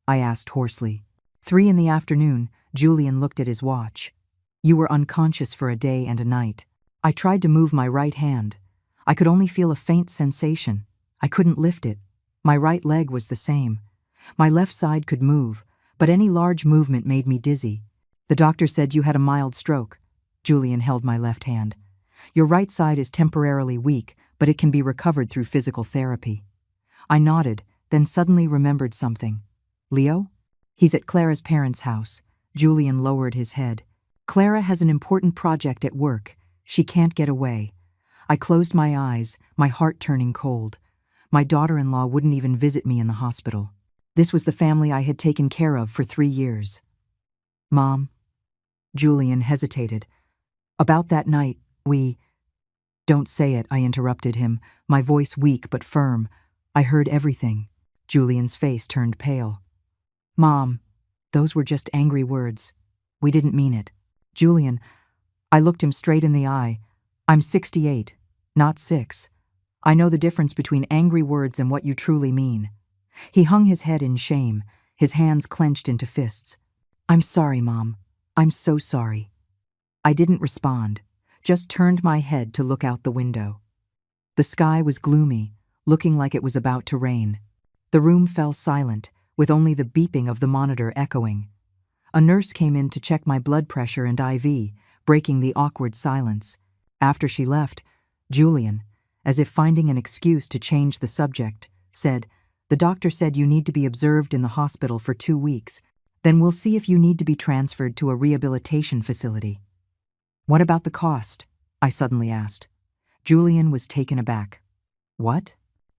S1: I asked hoarsely. 3 in the afternoon. Julian looked at his watch. You were unconscious for a day and a night. I tried to move my right hand. I could only feel a faint sensation. I couldn't lift it. My right leg was the same. My left side could move, but any large movement made me dizzy. The doctor said you had a mild stroke. Julian held my left hand. Your right side is temporarily weak, but it can be recovered through physical therapy. I nodded, then suddenly remembered something. Leo? He's at Clara's parents' house. Julian lowered his head. Clara has an important project at work. She can't get away. I closed my eyes, my heart turning cold. My daughter-in-law wouldn't even visit me in the hospital. This was the family I had taken care of for 3 years. Mom? Julian hesitated. About that night, Don't say it, I interrupted him, my voice weak but firm. I heard everything. Julian's face turned pale. Mom, those were just angry words. We didn't mean it. Julian, I looked him straight in the eye. I'm 68, not 6. I know the difference between angry words and what you truly mean. He hung his head in shame, his hands clenched into fists. I'm sorry, Mom. I'm so sorry. I didn't respond, just turned my head to look out the window. The sky was gloomy, looking like it was about to rain. The room fell silent, with only the beeping of the monitor echoing. A nurse came in to check my blood pressure and IV, breaking the awkward silence. After she left, Julian, as if finding an excuse to change the subject, said, The doctor said you need to be observed in the hospital for 2 weeks. Then we'll see if you need to be transferred to a rehabilitation facility. What about the cost? I suddenly asked. Julian was taken aback. What?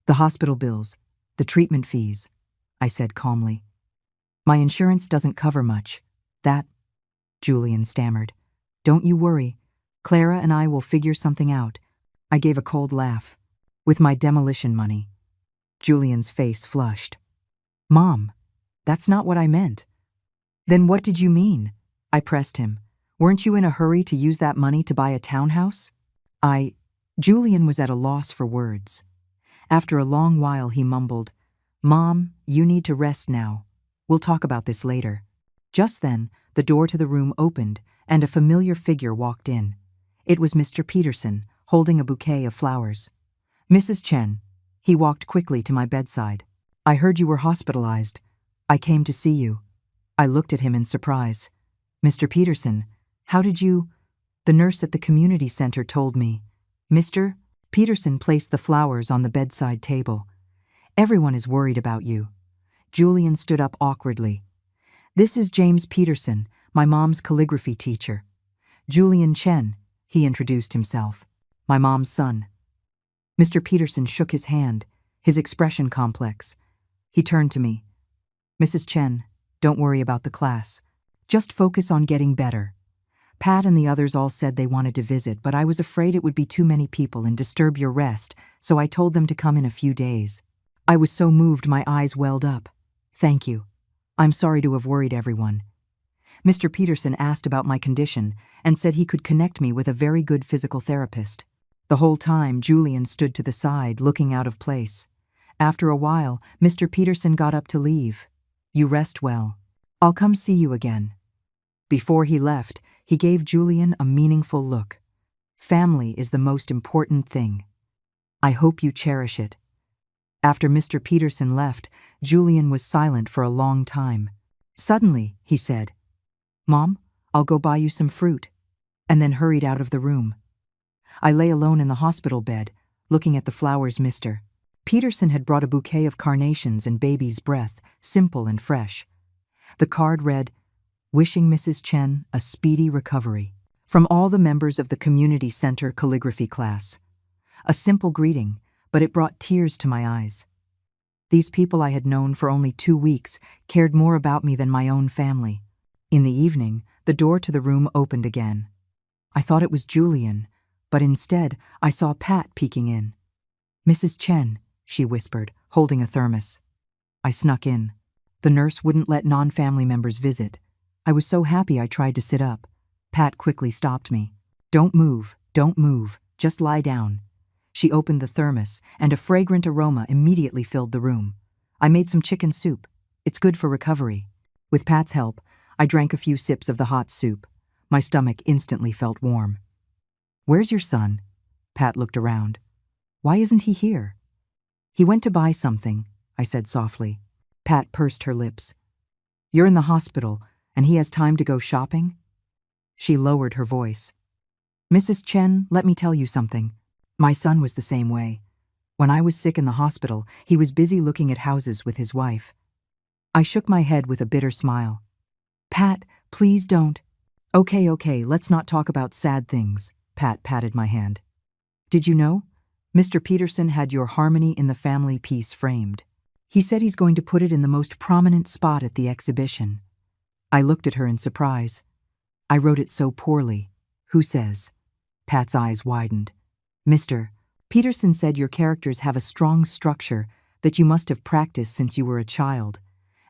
S1: The hospital bills, the treatment fees, I said calmly. My insurance doesn't cover much. That, Julian stammered. Don't you worry. Clara and I will figure something out. I gave a cold laugh. With my demolition money. Julian's face flushed. Mom, that's not what I meant. Then what did you mean? I pressed him. Weren't you in a hurry to use that money to buy a townhouse? Julian was at a loss for words. After a long while he mumbled, Mom, you need to rest now. We'll talk about this later. Just then, the door to the room opened and a familiar figure walked in. It was Mr. Peterson, holding a bouquet of flowers. Mrs. Chen. He walked quickly to my bedside. I heard you were hospitalized. I came to see you. I looked at him in surprise. Mr. Peterson, how did you... The nurse at the community center told me. Mr. Peterson placed the flowers on the bedside table. Everyone is worried about you. Julian stood up awkwardly. This is James Peterson, my mom's calligraphy teacher. Julian Chen, he introduced himself. My mom's son. Mr. Peterson shook his hand, his expression complex. He turned to me. Mrs. Chen, don't worry about the class. Just focus on getting better. Pat and the others all said they wanted to visit, but I was afraid it would be too many people and disturb your rest, so I told them to come in a few days. I was so moved my eyes welled up. Thank you. I'm sorry to have worried everyone. Mr. Peterson asked about my condition and said he could connect me with a very good physical therapist. The whole time, Julian stood to the side, looking out of place. After a while, Mr. Peterson got up to leave. You rest well. I'll come see you again. Before he left, he gave Julian a meaningful look. Family is the most important thing. I hope you cherish it. After Mr. Peterson left, Julian was silent for a long time. Suddenly, he said, Mom, I'll go buy you some fruit, and then hurried out of the room. I lay alone in the hospital bed, looking at the flowers Mr. Peterson had brought a bouquet of carnations and baby's breath, simple and fresh. The card read, Wishing Mrs. Chen a speedy recovery. From all the members of the community center calligraphy class. A simple greeting, but it brought tears to my eyes. These people I had known for only 2 weeks cared more about me than my own family. In the evening, the door to the room opened again. I thought it was Julian, but instead I saw Pat peeking in. Mrs. Chen, she whispered, holding a thermos. I snuck in. The nurse wouldn't let non-family members visit. I was so happy I tried to sit up. Pat quickly stopped me. Don't move, just lie down. She opened the thermos, and a fragrant aroma immediately filled the room. I made some chicken soup. It's good for recovery. With Pat's help, I drank a few sips of the hot soup. My stomach instantly felt warm. Where's your son? Pat looked around. Why isn't he here? He went to buy something, I said softly. Pat pursed her lips. You're in the hospital, and he has time to go shopping? She lowered her voice. Mrs. Chen, let me tell you something. My son was the same way. When I was sick in the hospital, he was busy looking at houses with his wife. I shook my head with a bitter smile. Pat, please don't. Okay, let's not talk about sad things. Pat patted my hand. Did you know? Mr. Peterson had your Harmony in the Family piece framed. He said he's going to put it in the most prominent spot at the exhibition. I looked at her in surprise. I wrote it so poorly. Who says? Pat's eyes widened. Mr. Peterson said your characters have a strong structure that you must have practiced since you were a child.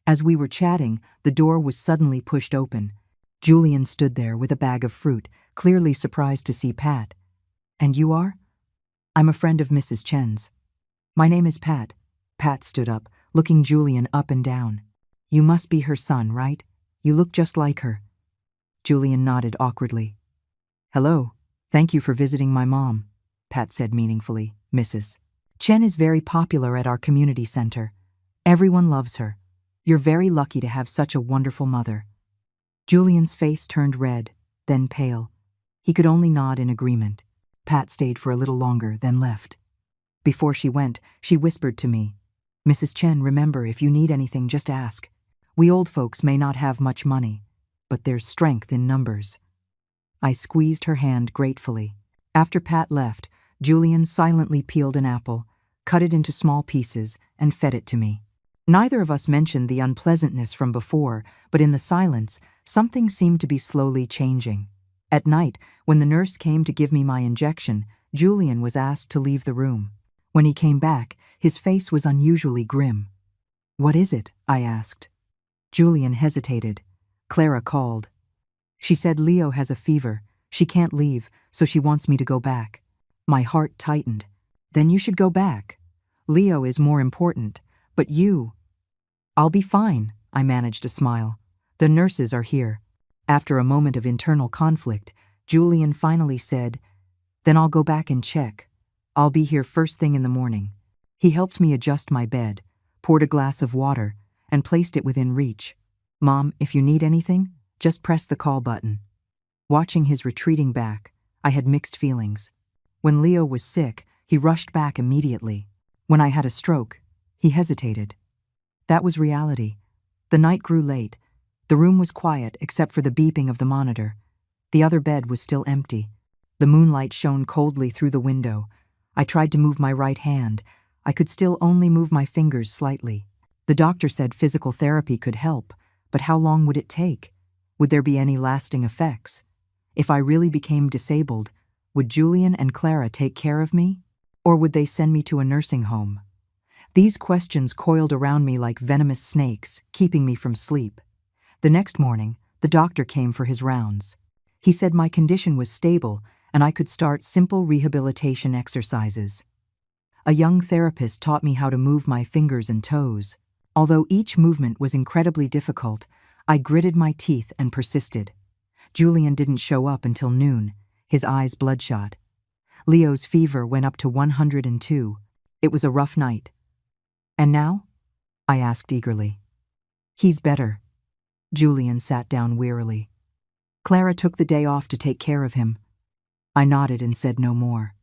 S1: As we were chatting, the door was suddenly pushed open. Julian stood there with a bag of fruit, clearly surprised to see Pat. And you are? I'm a friend of Mrs. Chen's. My name is Pat. Pat stood up, looking Julian up and down. You must be her son, right? You look just like her. Julian nodded awkwardly. Hello. Thank you for visiting my mom, Pat said meaningfully. Mrs. Chen is very popular at our community center. Everyone loves her. You're very lucky to have such a wonderful mother. Julian's face turned red, then pale. He could only nod in agreement. Pat stayed for a little longer, then left. Before she went, she whispered to me, Mrs. Chen, remember, if you need anything, just ask. We old folks may not have much money, but there's strength in numbers. I squeezed her hand gratefully. After Pat left, Julian silently peeled an apple, cut it into small pieces, and fed it to me. Neither of us mentioned the unpleasantness from before, but in the silence, something seemed to be slowly changing. At night, when the nurse came to give me my injection, Julian was asked to leave the room. When he came back, his face was unusually grim. What is it? I asked. Julian hesitated. Clara called. She said Leo has a fever. She can't leave, so she wants me to go back. My heart tightened. Then you should go back. Leo is more important. But you... I'll be fine, I managed to smile. The nurses are here. After a moment of internal conflict, Julian finally said, Then I'll go back and check. I'll be here first thing in the morning. He helped me adjust my bed, poured a glass of water, and placed it within reach. Mom, if you need anything, just press the call button. Watching his retreating back, I had mixed feelings. When Leo was sick, he rushed back immediately. When I had a stroke, he hesitated. That was reality. The night grew late. The room was quiet except for the beeping of the monitor. The other bed was still empty. The moonlight shone coldly through the window. I tried to move my right hand. I could still only move my fingers slightly. The doctor said physical therapy could help, but how long would it take? Would there be any lasting effects? If I really became disabled, would Julian and Clara take care of me? Or would they send me to a nursing home? These questions coiled around me like venomous snakes, keeping me from sleep. The next morning, the doctor came for his rounds. He said my condition was stable and I could start simple rehabilitation exercises. A young therapist taught me how to move my fingers and toes. Although each movement was incredibly difficult, I gritted my teeth and persisted. Julian didn't show up until noon, his eyes bloodshot. Leo's fever went up to 102. It was a rough night. "And now?" I asked eagerly. "He's better." Julian sat down wearily. "Clara took the day off to take care of him." I nodded and said no more.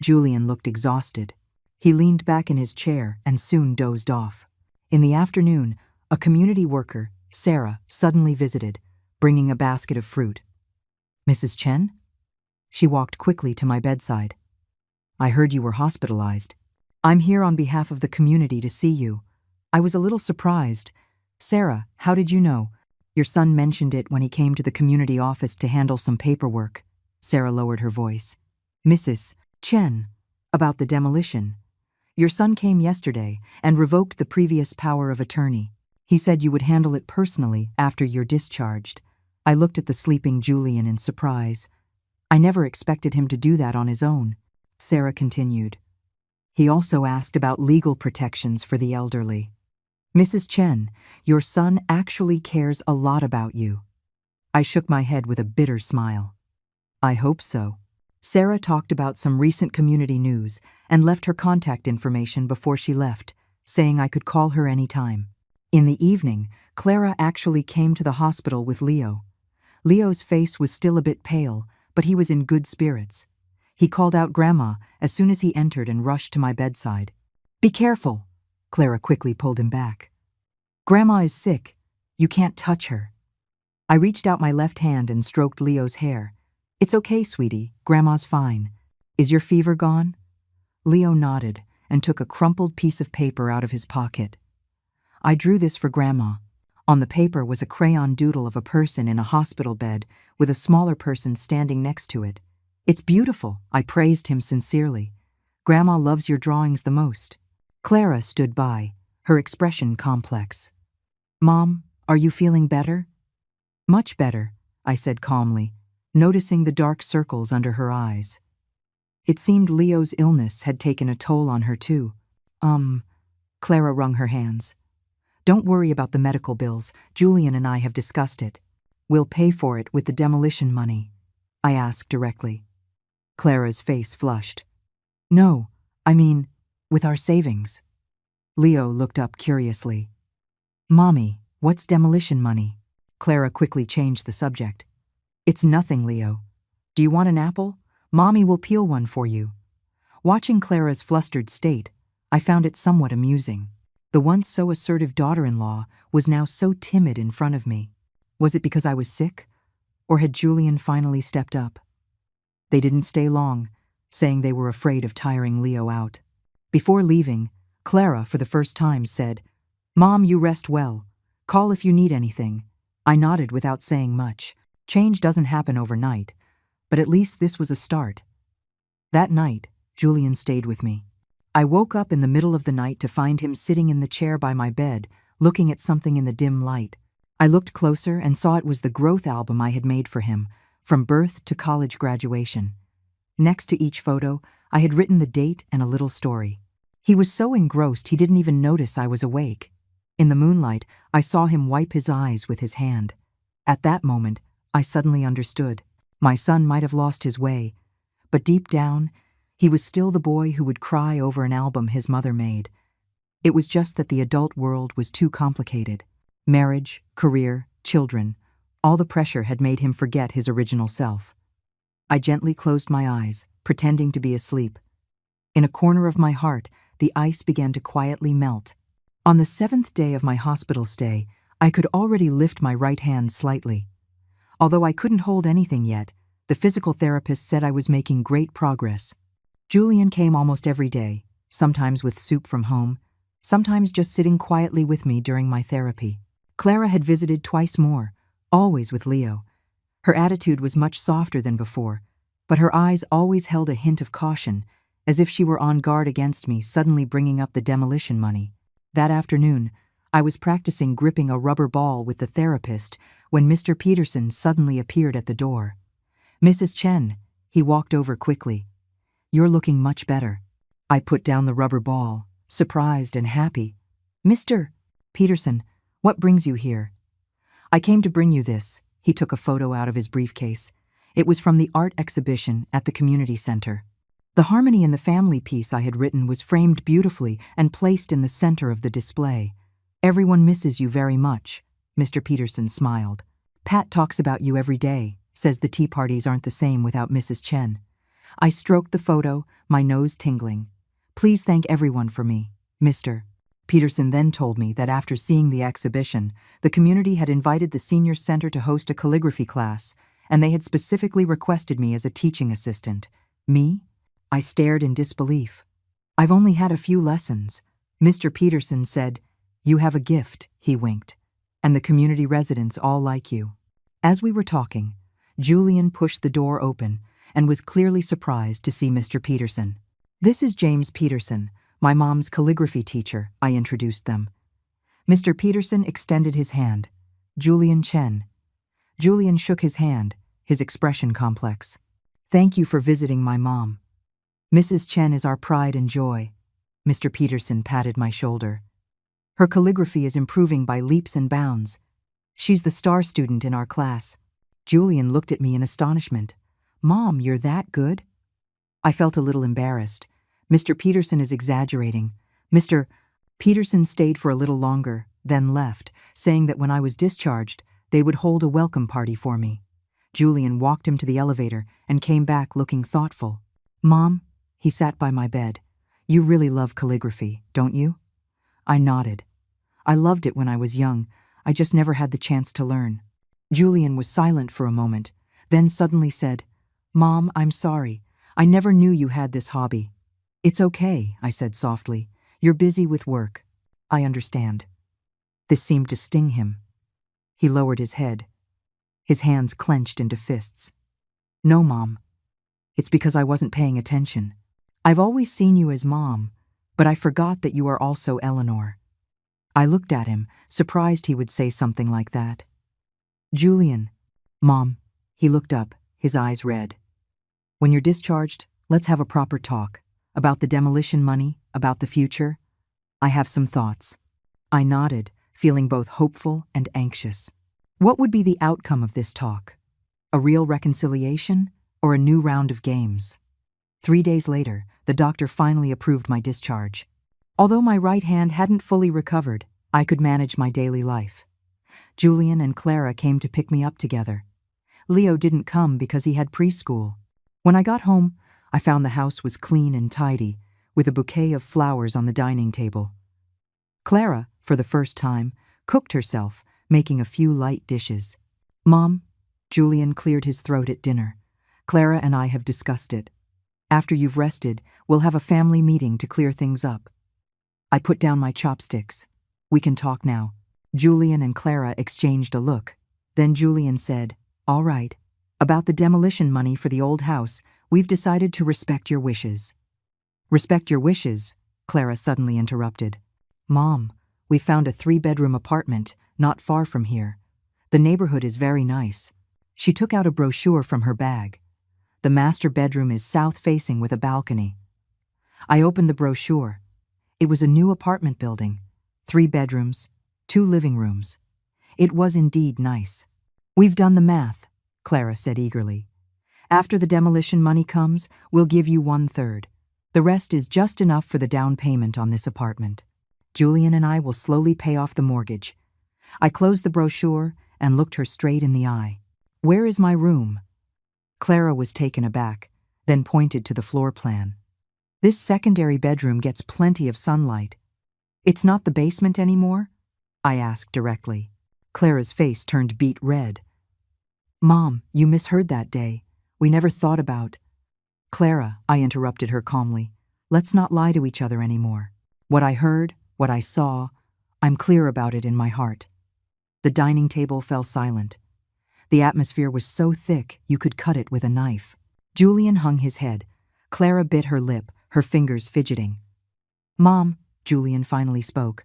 S1: Julian looked exhausted. He leaned back in his chair and soon dozed off. In the afternoon, a community worker, Sarah, suddenly visited, bringing a basket of fruit. "Mrs. Chen?" She walked quickly to my bedside. "I heard you were hospitalized. I'm here on behalf of the community to see you." I was a little surprised. "Sarah, how did you know?" "Your son mentioned it when he came to the community office to handle some paperwork." Sarah lowered her voice. "Mrs. Chen, about the demolition. Your son came yesterday and revoked the previous power of attorney. He said you would handle it personally after you're discharged." I looked at the sleeping Julian in surprise. I never expected him to do that on his own. Sarah continued. "He also asked about legal protections for the elderly. Mrs. Chen, your son actually cares a lot about you." I shook my head with a bitter smile. "I hope so." Sarah talked about some recent community news and left her contact information before she left, saying I could call her any time. In the evening, Clara actually came to the hospital with Leo. Leo's face was still a bit pale, but he was in good spirits. He called out Grandma as soon as he entered and rushed to my bedside. "Be careful!" Clara quickly pulled him back. "Grandma is sick. You can't touch her." I reached out my left hand and stroked Leo's hair. "It's okay, sweetie. Grandma's fine. Is your fever gone?" Leo nodded and took a crumpled piece of paper out of his pocket. "I drew this for Grandma." On the paper was a crayon doodle of a person in a hospital bed with a smaller person standing next to it. "It's beautiful," I praised him sincerely. "Grandma loves your drawings the most." Clara stood by, her expression complex. "Mom, are you feeling better?" "Much better," I said calmly, noticing the dark circles under her eyes. It seemed Leo's illness had taken a toll on her too. Clara wrung her hands. "Don't worry about the medical bills. Julian and I have discussed it. We'll pay for it with the demolition money," I asked directly. Clara's face flushed. "No, I mean, with our savings." Leo looked up curiously. "Mommy, what's demolition money?" Clara quickly changed the subject. "It's nothing, Leo. Do you want an apple? Mommy will peel one for you." Watching Clara's flustered state, I found it somewhat amusing. The once so assertive daughter-in-law was now so timid in front of me. Was it because I was sick? Or had Julian finally stepped up? They didn't stay long, saying they were afraid of tiring Leo out. Before leaving, Clara, for the first time, said, "Mom, you rest well. Call if you need anything." I nodded without saying much. Change doesn't happen overnight, but at least this was a start. That night, Julian stayed with me. I woke up in the middle of the night to find him sitting in the chair by my bed, looking at something in the dim light. I looked closer and saw it was the growth album I had made for him, from birth to college graduation. Next to each photo, I had written the date and a little story. He was so engrossed he didn't even notice I was awake. In the moonlight, I saw him wipe his eyes with his hand. At that moment, I suddenly understood. My son might have lost his way, but deep down, he was still the boy who would cry over an album his mother made. It was just that the adult world was too complicated. Marriage, career, children, all the pressure had made him forget his original self. I gently closed my eyes, pretending to be asleep. In a corner of my heart, the ice began to quietly melt. On the 7th day of my hospital stay, I could already lift my right hand slightly. Although I couldn't hold anything yet, The physical therapist said I was making great progress. Julian came almost every day, sometimes with soup from home, sometimes just sitting quietly with me during my therapy. Clara had visited twice more, always with Leo. Her attitude was much softer than before, but her eyes always held a hint of caution, as if she were on guard against me suddenly bringing up the demolition money. That afternoon, I was practicing gripping a rubber ball with the therapist when Mr. Peterson suddenly appeared at the door. "Mrs. Chen," he walked over quickly. "You're looking much better." I put down the rubber ball, surprised and happy. "Mr. Peterson, what brings you here?" "I came to bring you this." He took a photo out of his briefcase. It was from the art exhibition at the community center. The Harmony in the Family piece I had written was framed beautifully and placed in the center of the display. "Everyone misses you very much," Mr. Peterson smiled. "Pat talks about you every day, says the tea parties aren't the same without Mrs. Chen." I stroked the photo, my nose tingling. "Please thank everyone for me, Mr. Peterson then told me that after seeing the exhibition, the community had invited the senior center to host a calligraphy class, and they had specifically requested me as a teaching assistant. Me? I stared in disbelief. "I've only had a few lessons." Mr. Peterson said, "You have a gift," he winked, "and the community residents all like you." As we were talking, Julian pushed the door open and was clearly surprised to see Mr. Peterson. "This is James Peterson, my mom's calligraphy teacher," I introduced them. Mr. Peterson extended his hand. "Julian Chen." Julian shook his hand, his expression complex. "Thank you for visiting my mom. Mrs. Chen is our pride and joy." Mr. Peterson patted my shoulder. "Her calligraphy is improving by leaps and bounds. She's the star student in our class." Julian looked at me in astonishment. "Mom, you're that good?" I felt a little embarrassed. Mr. Peterson is exaggerating. Mr. Peterson stayed for a little longer, then left, saying that when I was discharged, they would hold a welcome party for me. Julian walked him to the elevator and came back looking thoughtful. "Mom," he sat by my bed, "you really love calligraphy, don't you?" I nodded. "I loved it when I was young. I just never had the chance to learn." Julian was silent for a moment, then suddenly said, "Mom, I'm sorry. I never knew you had this hobby." "It's okay," I said softly. "You're busy with work. I understand." This seemed to sting him. He lowered his head. His hands clenched into fists. "No, Mom. It's because I wasn't paying attention. I've always seen you as Mom, but I forgot that you are also Eleanor." I looked at him, surprised he would say something like that. "Julian." "Mom." He looked up, his eyes red. "When you're discharged, let's have a proper talk. About the demolition money, about the future. I have some thoughts." I nodded, feeling both hopeful and anxious. What would be the outcome of this talk? A real reconciliation or a new round of games? 3 days later, the doctor finally approved my discharge. Although my right hand hadn't fully recovered, I could manage my daily life. Julian and Clara came to pick me up together. Leo didn't come because he had preschool. When I got home, I found the house was clean and tidy, with a bouquet of flowers on the dining table. Clara, for the first time, cooked herself, making a few light dishes. "Mom," Julian cleared his throat at dinner, "Clara and I have discussed it. After you've rested, we'll have a family meeting to clear things up." I put down my chopsticks. "We can talk now." Julian and Clara exchanged a look. Then Julian said, "All right. About the demolition money for the old house, we've decided to respect your wishes." "Respect your wishes?" Clara suddenly interrupted. "Mom, we found a 3-bedroom apartment not far from here. The neighborhood is very nice." She took out a brochure from her bag. "The master bedroom is south-facing with a balcony." I opened the brochure. It was a new apartment building, 3 bedrooms, 2 living rooms. It was indeed nice. "We've done the math," Clara said eagerly. "After the demolition money comes, we'll give you 1/3. The rest is just enough for the down payment on this apartment. Julian and I will slowly pay off the mortgage." I closed the brochure and looked her straight in the eye. "Where is my room?" Clara was taken aback, then pointed to the floor plan. "This secondary bedroom gets plenty of sunlight." "It's not the basement anymore?" I asked directly. Clara's face turned beet red. "Mom, you misheard that day. We never thought about— Clara, I interrupted her calmly, let's not lie to each other anymore. What I heard, what I saw, I'm clear about it in my heart. The dining table fell silent. The atmosphere was so thick you could cut it with a knife. Julian hung his head. Clara bit her lip, her fingers fidgeting. Mom, Julian finally spoke.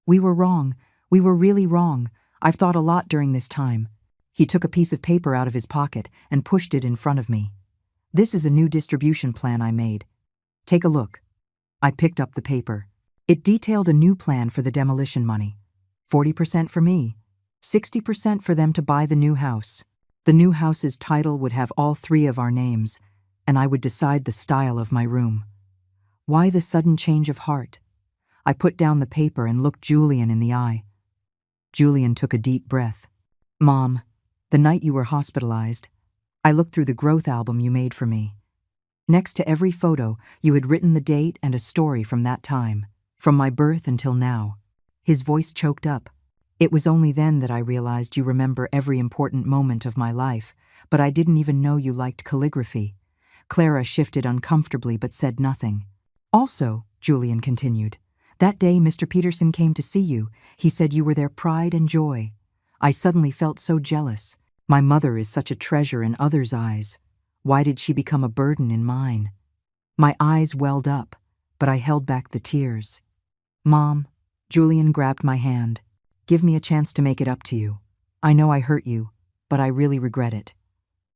S1: We were wrong. We were really wrong. I've thought a lot during this time. He took a piece of paper out of his pocket and pushed it in front of me. This is a new distribution plan I made. Take a look. I picked up the paper. It detailed a new plan for the demolition money. 40% for me, 60% for them to buy the new house. The new house's title would have all three of our names, and I would decide the style of my room. Why the sudden change of heart? I put down the paper and looked Julian in the eye. Julian took a deep breath. Mom, the night you were hospitalized, I looked through the growth album you made for me. Next to every photo, you had written the date and a story from that time, from my birth until now. His voice choked up. It was only then that I realized you remember every important moment of my life, but I didn't even know you liked calligraphy. Clara shifted uncomfortably but said nothing. Also, Julian continued, that day Mr. Peterson came to see you. He said you were their pride and joy. I suddenly felt so jealous. My mother is such a treasure in others' eyes. Why did she become a burden in mine? My eyes welled up, but I held back the tears. Mom, Julian grabbed my hand. Give me a chance to make it up to you. I know I hurt you, but I really regret it.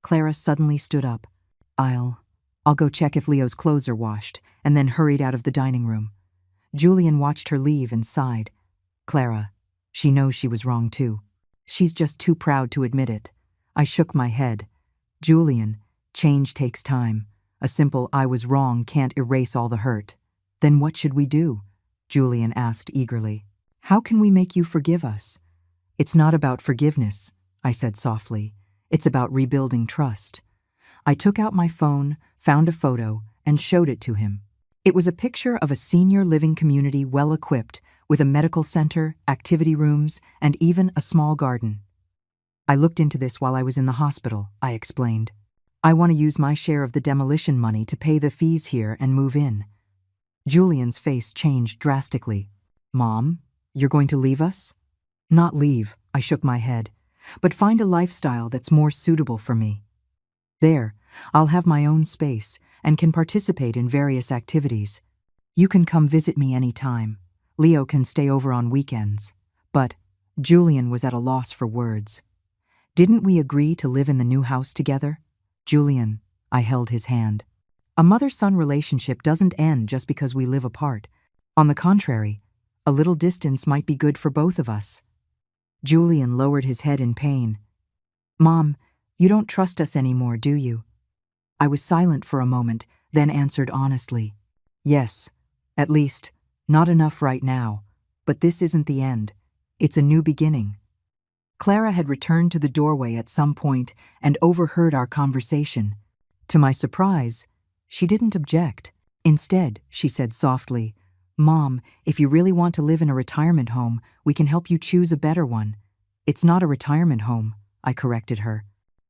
S1: Clara suddenly stood up. I'll go check if Leo's clothes are washed, and then hurried out of the dining room. Julian watched her leave and sighed. Clara, she knows she was wrong too. She's just too proud to admit it. I shook my head. Julian, change takes time. A simple I was wrong can't erase all the hurt. Then what should we do? Julian asked eagerly. How can we make you forgive us? It's not about forgiveness, I said softly. It's about rebuilding trust. I took out my phone, found a photo, and showed it to him. It was a picture of a senior living community well equipped, with a medical center, activity rooms, and even a small garden. I looked into this while I was in the hospital, I explained. I want to use my share of the demolition money to pay the fees here and move in. Julian's face changed drastically. Mom, you're going to leave us? Not leave, I shook my head, but find a lifestyle that's more suitable for me. There, I'll have my own space and can participate in various activities. You can come visit me anytime. Leo can stay over on weekends. But Julian was at a loss for words. Didn't we agree to live in the new house together? Julian, I held his hand. A mother-son relationship doesn't end just because we live apart. On the contrary, a little distance might be good for both of us. Julian lowered his head in pain. Mom, you don't trust us anymore, do you? I was silent for a moment, then answered honestly. Yes, at least, not enough right now. But this isn't the end. It's a new beginning. Clara had returned to the doorway at some point and overheard our conversation. To my surprise, she didn't object. Instead, she said softly, Mom, if you really want to live in a retirement home, we can help you choose a better one. It's not a retirement home, I corrected her.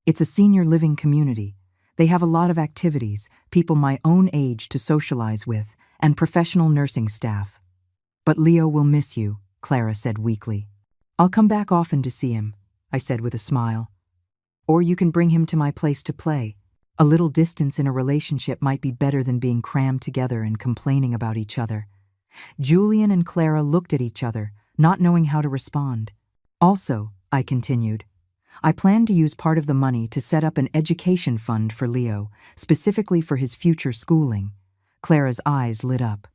S1: It's a senior living community. They have a lot of activities, people my own age to socialize with, and professional nursing staff. But Leo will miss you, Clara said weakly. I'll come back often to see him, I said with a smile. Or you can bring him to my place to play. A little distance in a relationship might be better than being crammed together and complaining about each other. Julian and Clara looked at each other, not knowing how to respond. Also, I continued, I plan to use part of the money to set up an education fund for Leo, specifically for his future schooling. Clara's eyes lit up.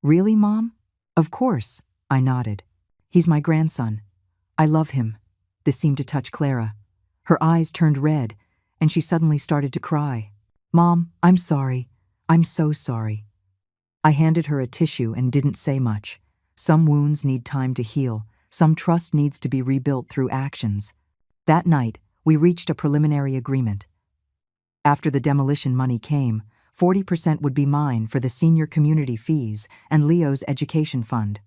S1: Really, Mom? Of course, I nodded. He's my grandson. I love him. This seemed to touch Clara. Her eyes turned red, and she suddenly started to cry. Mom, I'm sorry. I'm so sorry. I handed her a tissue and didn't say much. Some wounds need time to heal. Some trust needs to be rebuilt through actions. That night, we reached a preliminary agreement. After the demolition money came, 40% would be mine for the senior community fees and Leo's education fund.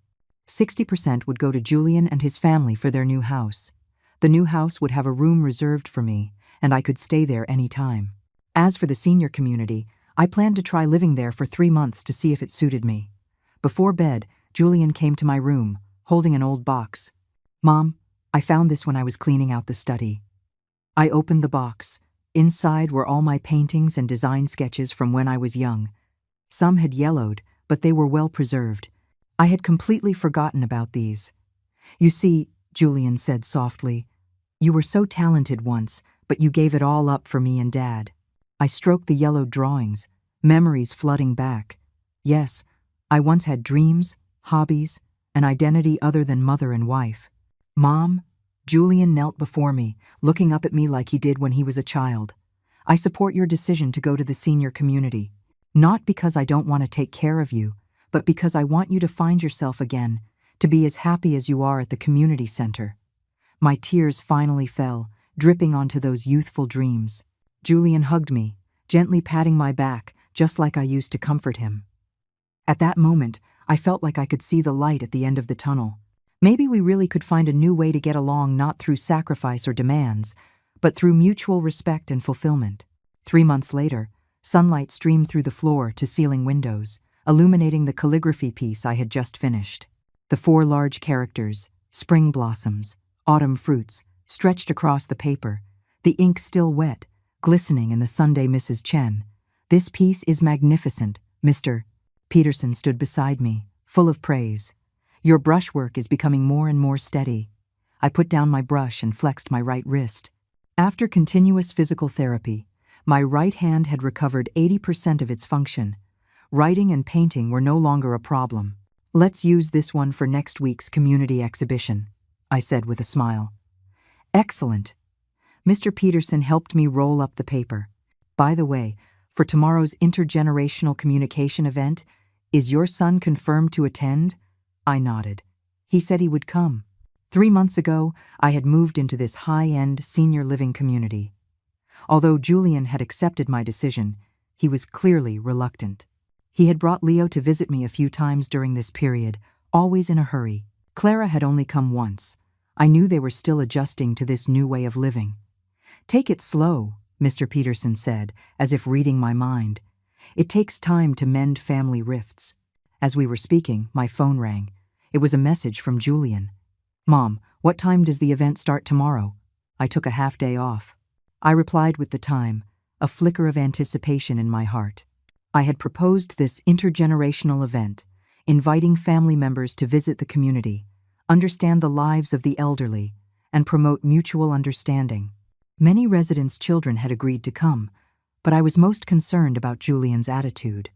S1: 60% would go to Julian and his family for their new house. The new house would have a room reserved for me, and I could stay there any time. As for the senior community, I planned to try living there for 3 months to see if it suited me. Before bed, Julian came to my room, holding an old box. "Mom, I found this when I was cleaning out the study." I opened the box. Inside were all my paintings and design sketches from when I was young. Some had yellowed, but they were well preserved. I had completely forgotten about these. "You see," Julian said softly, "you were so talented once, but you gave it all up for me and Dad." I stroked the yellowed drawings, memories flooding back. Yes, I once had dreams, hobbies, an identity other than mother and wife. "Mom," Julian knelt before me, looking up at me like he did when he was a child. "I support your decision to go to the senior community. Not because I don't want to take care of you, but because I want you to find yourself again, to be as happy as you are at the community center." My tears finally fell, dripping onto those youthful dreams. Julian hugged me, gently patting my back, just like I used to comfort him. At that moment, I felt like I could see the light at the end of the tunnel. Maybe we really could find a new way to get along, not through sacrifice or demands, but through mutual respect and fulfillment. 3 months later, sunlight streamed through the floor to ceiling windows, illuminating the calligraphy piece I had just finished. The 4 large characters, spring blossoms, autumn fruits, stretched across the paper, the ink still wet, glistening in the Sunday Mrs. Chen. "This piece is magnificent, Mr. Peterson stood beside me, full of praise. "Your brushwork is becoming more and more steady." I put down my brush and flexed my right wrist. After continuous physical therapy, my right hand had recovered 80% of its function. Writing and painting were no longer a problem. "Let's use this one for next week's community exhibition," I said with a smile. "Excellent." Mr. Peterson helped me roll up the paper. "By the way, for tomorrow's intergenerational communication event, is your son confirmed to attend?" I nodded. "He said he would come." 3 months ago, I had moved into this high-end senior living community. Although Julian had accepted my decision, he was clearly reluctant. He had brought Leo to visit me a few times during this period, always in a hurry. Clara had only come once. I knew they were still adjusting to this new way of living. "Take it slow," Mr. Peterson said, as if reading my mind. "It takes time to mend family rifts." As we were speaking, my phone rang. It was a message from Julian. "Mom, what time does the event start tomorrow?" I took a half day off. I replied with the time, a flicker of anticipation in my heart. I had proposed this intergenerational event, inviting family members to visit the community, understand the lives of the elderly, and promote mutual understanding. Many residents' children had agreed to come, but I was most concerned about Julian's attitude.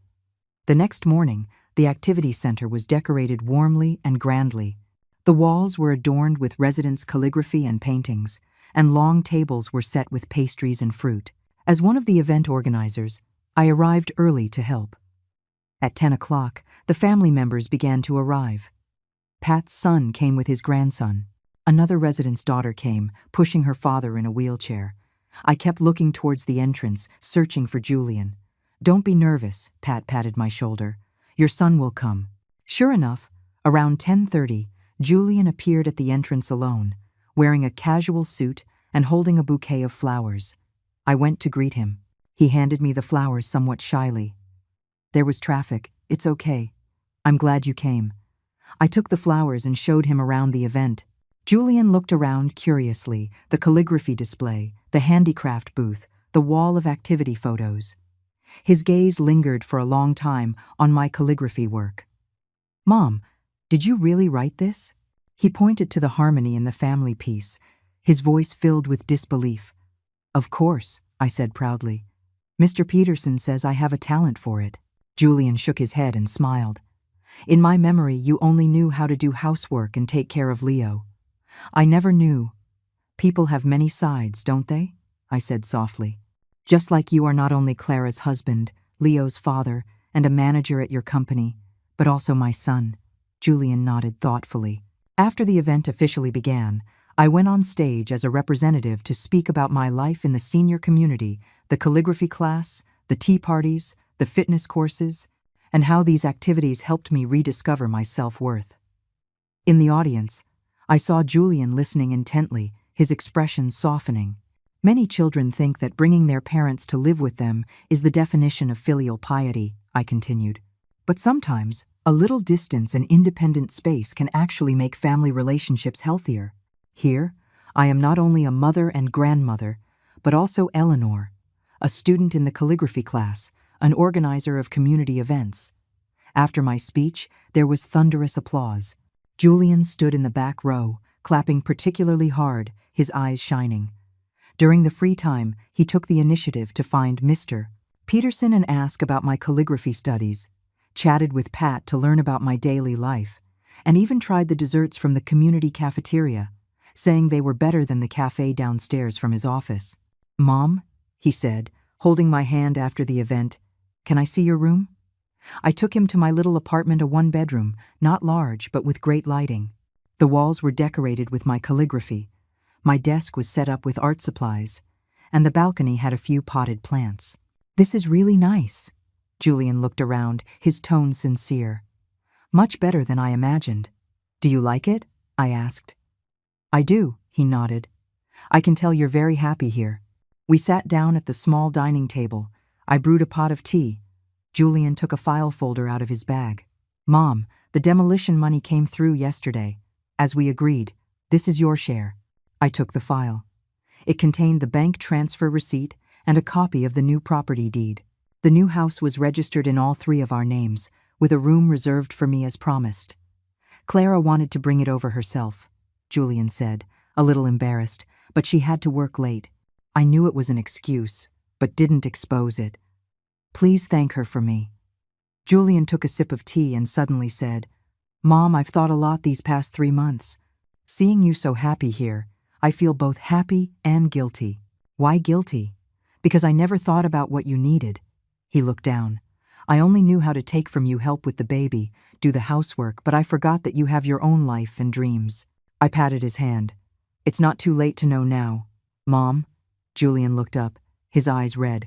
S1: The next morning, the activity center was decorated warmly and grandly. The walls were adorned with residents' calligraphy and paintings, and long tables were set with pastries and fruit. As one of the event organizers, I arrived early to help. At 10 o'clock, the family members began to arrive. Pat's son came with his grandson. Another resident's daughter came, pushing her father in a wheelchair. I kept looking towards the entrance, searching for Julian. "Don't be nervous," Pat patted my shoulder. "Your son will come." Sure enough, around 10:30, Julian appeared at the entrance alone, wearing a casual suit and holding a bouquet of flowers. I went to greet him. He handed me the flowers somewhat shyly. "There was traffic. It's okay. I'm glad you came." I took the flowers and showed him around the event. Julian looked around curiously, the calligraphy display, the handicraft booth, the wall of activity photos. His gaze lingered for a long time on my calligraphy work. "Mom, did you really write this?" He pointed to the harmony in the family piece, his voice filled with disbelief. "Of course," I said proudly. "Mr. Peterson says I have a talent for it." Julian shook his head and smiled. "In my memory, you only knew how to do housework and take care of Leo. I never knew. People have many sides, don't they?" I said softly. "Just like you are not only Clara's husband, Leo's father, and a manager at your company, but also my son." Julian nodded thoughtfully. After the event officially began, I went on stage as a representative to speak about my life in the senior community, the calligraphy class, the tea parties, the fitness courses, and how these activities helped me rediscover my self-worth. In the audience, I saw Julian listening intently, his expression softening. Many children think that bringing their parents to live with them is the definition of filial piety, I continued. But sometimes, a little distance and independent space can actually make family relationships healthier. Here, I am not only a mother and grandmother, but also Eleanor, a student in the calligraphy class, an organizer of community events. After my speech, there was thunderous applause. Julian stood in the back row, clapping particularly hard, his eyes shining. During the free time, he took the initiative to find Mr. Peterson and ask about my calligraphy studies, chatted with Pat to learn about my daily life, and even tried the desserts from the community cafeteria, saying they were better than the cafe downstairs from his office. "Mom," he said, holding my hand after the event, "can I see your room?" I took him to my little apartment, a one-bedroom, not large but with great lighting. The walls were decorated with my calligraphy. My desk was set up with art supplies, and the balcony had a few potted plants. "This is really nice." Julian looked around, his tone sincere. "Much better than I imagined. Do you like it?" I asked. "I do," he nodded. "I can tell you're very happy here." We sat down at the small dining table. I brewed a pot of tea. Julian took a file folder out of his bag. "Mom, the demolition money came through yesterday. As we agreed, this is your share." I took the file. It contained the bank transfer receipt and a copy of the new property deed. The new house was registered in all three of our names, with a room reserved for me as promised. "Clara wanted to bring it over herself," Julian said, a little embarrassed, "but she had to work late. I knew it was an excuse, but didn't expose it. Please thank her for me." Julian took a sip of tea and suddenly said, "Mom, I've thought a lot these past 3 months. Seeing you so happy here, I feel both happy and guilty." "Why guilty?" "Because I never thought about what you needed." He looked down. "I only knew how to take from you help with the baby, do the housework, but I forgot that you have your own life and dreams." I patted his hand. "It's not too late to know now." "Mom?" Julian looked up, his eyes red.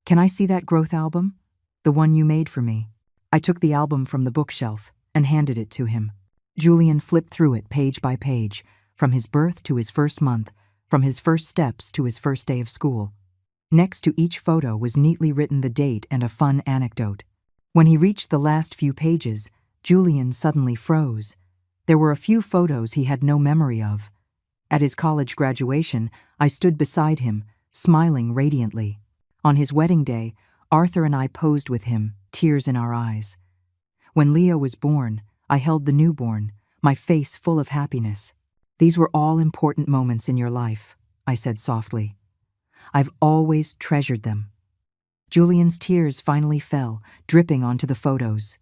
S1: "Can I see that growth album? The one you made for me?" I took the album from the bookshelf and handed it to him. Julian flipped through it page by page, from his birth to his first month, from his first steps to his first day of school. Next to each photo was neatly written the date and a fun anecdote. When he reached the last few pages, Julian suddenly froze. There were a few photos he had no memory of. At his college graduation, I stood beside him, smiling radiantly. On his wedding day, Arthur and I posed with him, tears in our eyes. When Leo was born, I held the newborn, my face full of happiness. "These were all important moments in your life," I said softly. "I've always treasured them." Julian's tears finally fell, dripping onto the photos.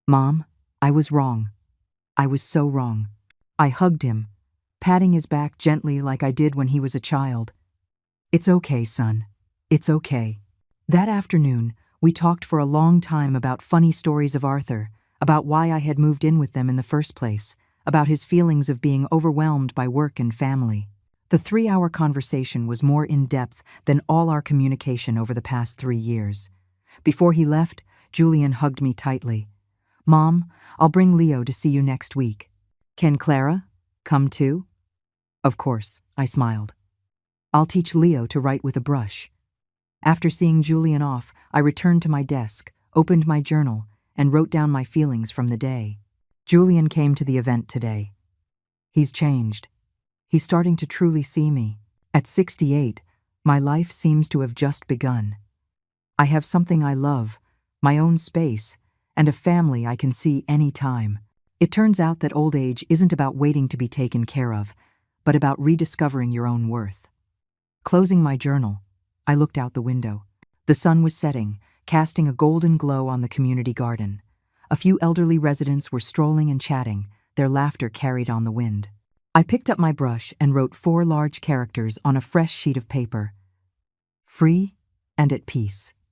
S1: "Mom, I was wrong. I was so wrong." I hugged him, patting his back gently like I did when he was a child. "It's okay, son. It's okay." That afternoon, we talked for a long time about funny stories of Arthur, about why I had moved in with them in the first place, about his feelings of being overwhelmed by work and family. The 3-hour conversation was more in-depth than all our communication over the past 3 years. Before he left, Julian hugged me tightly. "Mom, I'll bring Leo to see you next week. Can Clara come too?" "Of course," I smiled. "I'll teach Leo to write with a brush." After seeing Julian off, I returned to my desk, opened my journal, and wrote down my feelings from the day. Julian came to the event today. He's changed. He's starting to truly see me. At 68, my life seems to have just begun. I have something I love, my own space, and a family I can see any time. It turns out that old age isn't about waiting to be taken care of, but about rediscovering your own worth. Closing my journal, I looked out the window. The sun was setting, casting a golden glow on the community garden. A few elderly residents were strolling and chatting, their laughter carried on the wind. I picked up my brush and wrote 4 large characters on a fresh sheet of paper. "Free and at peace."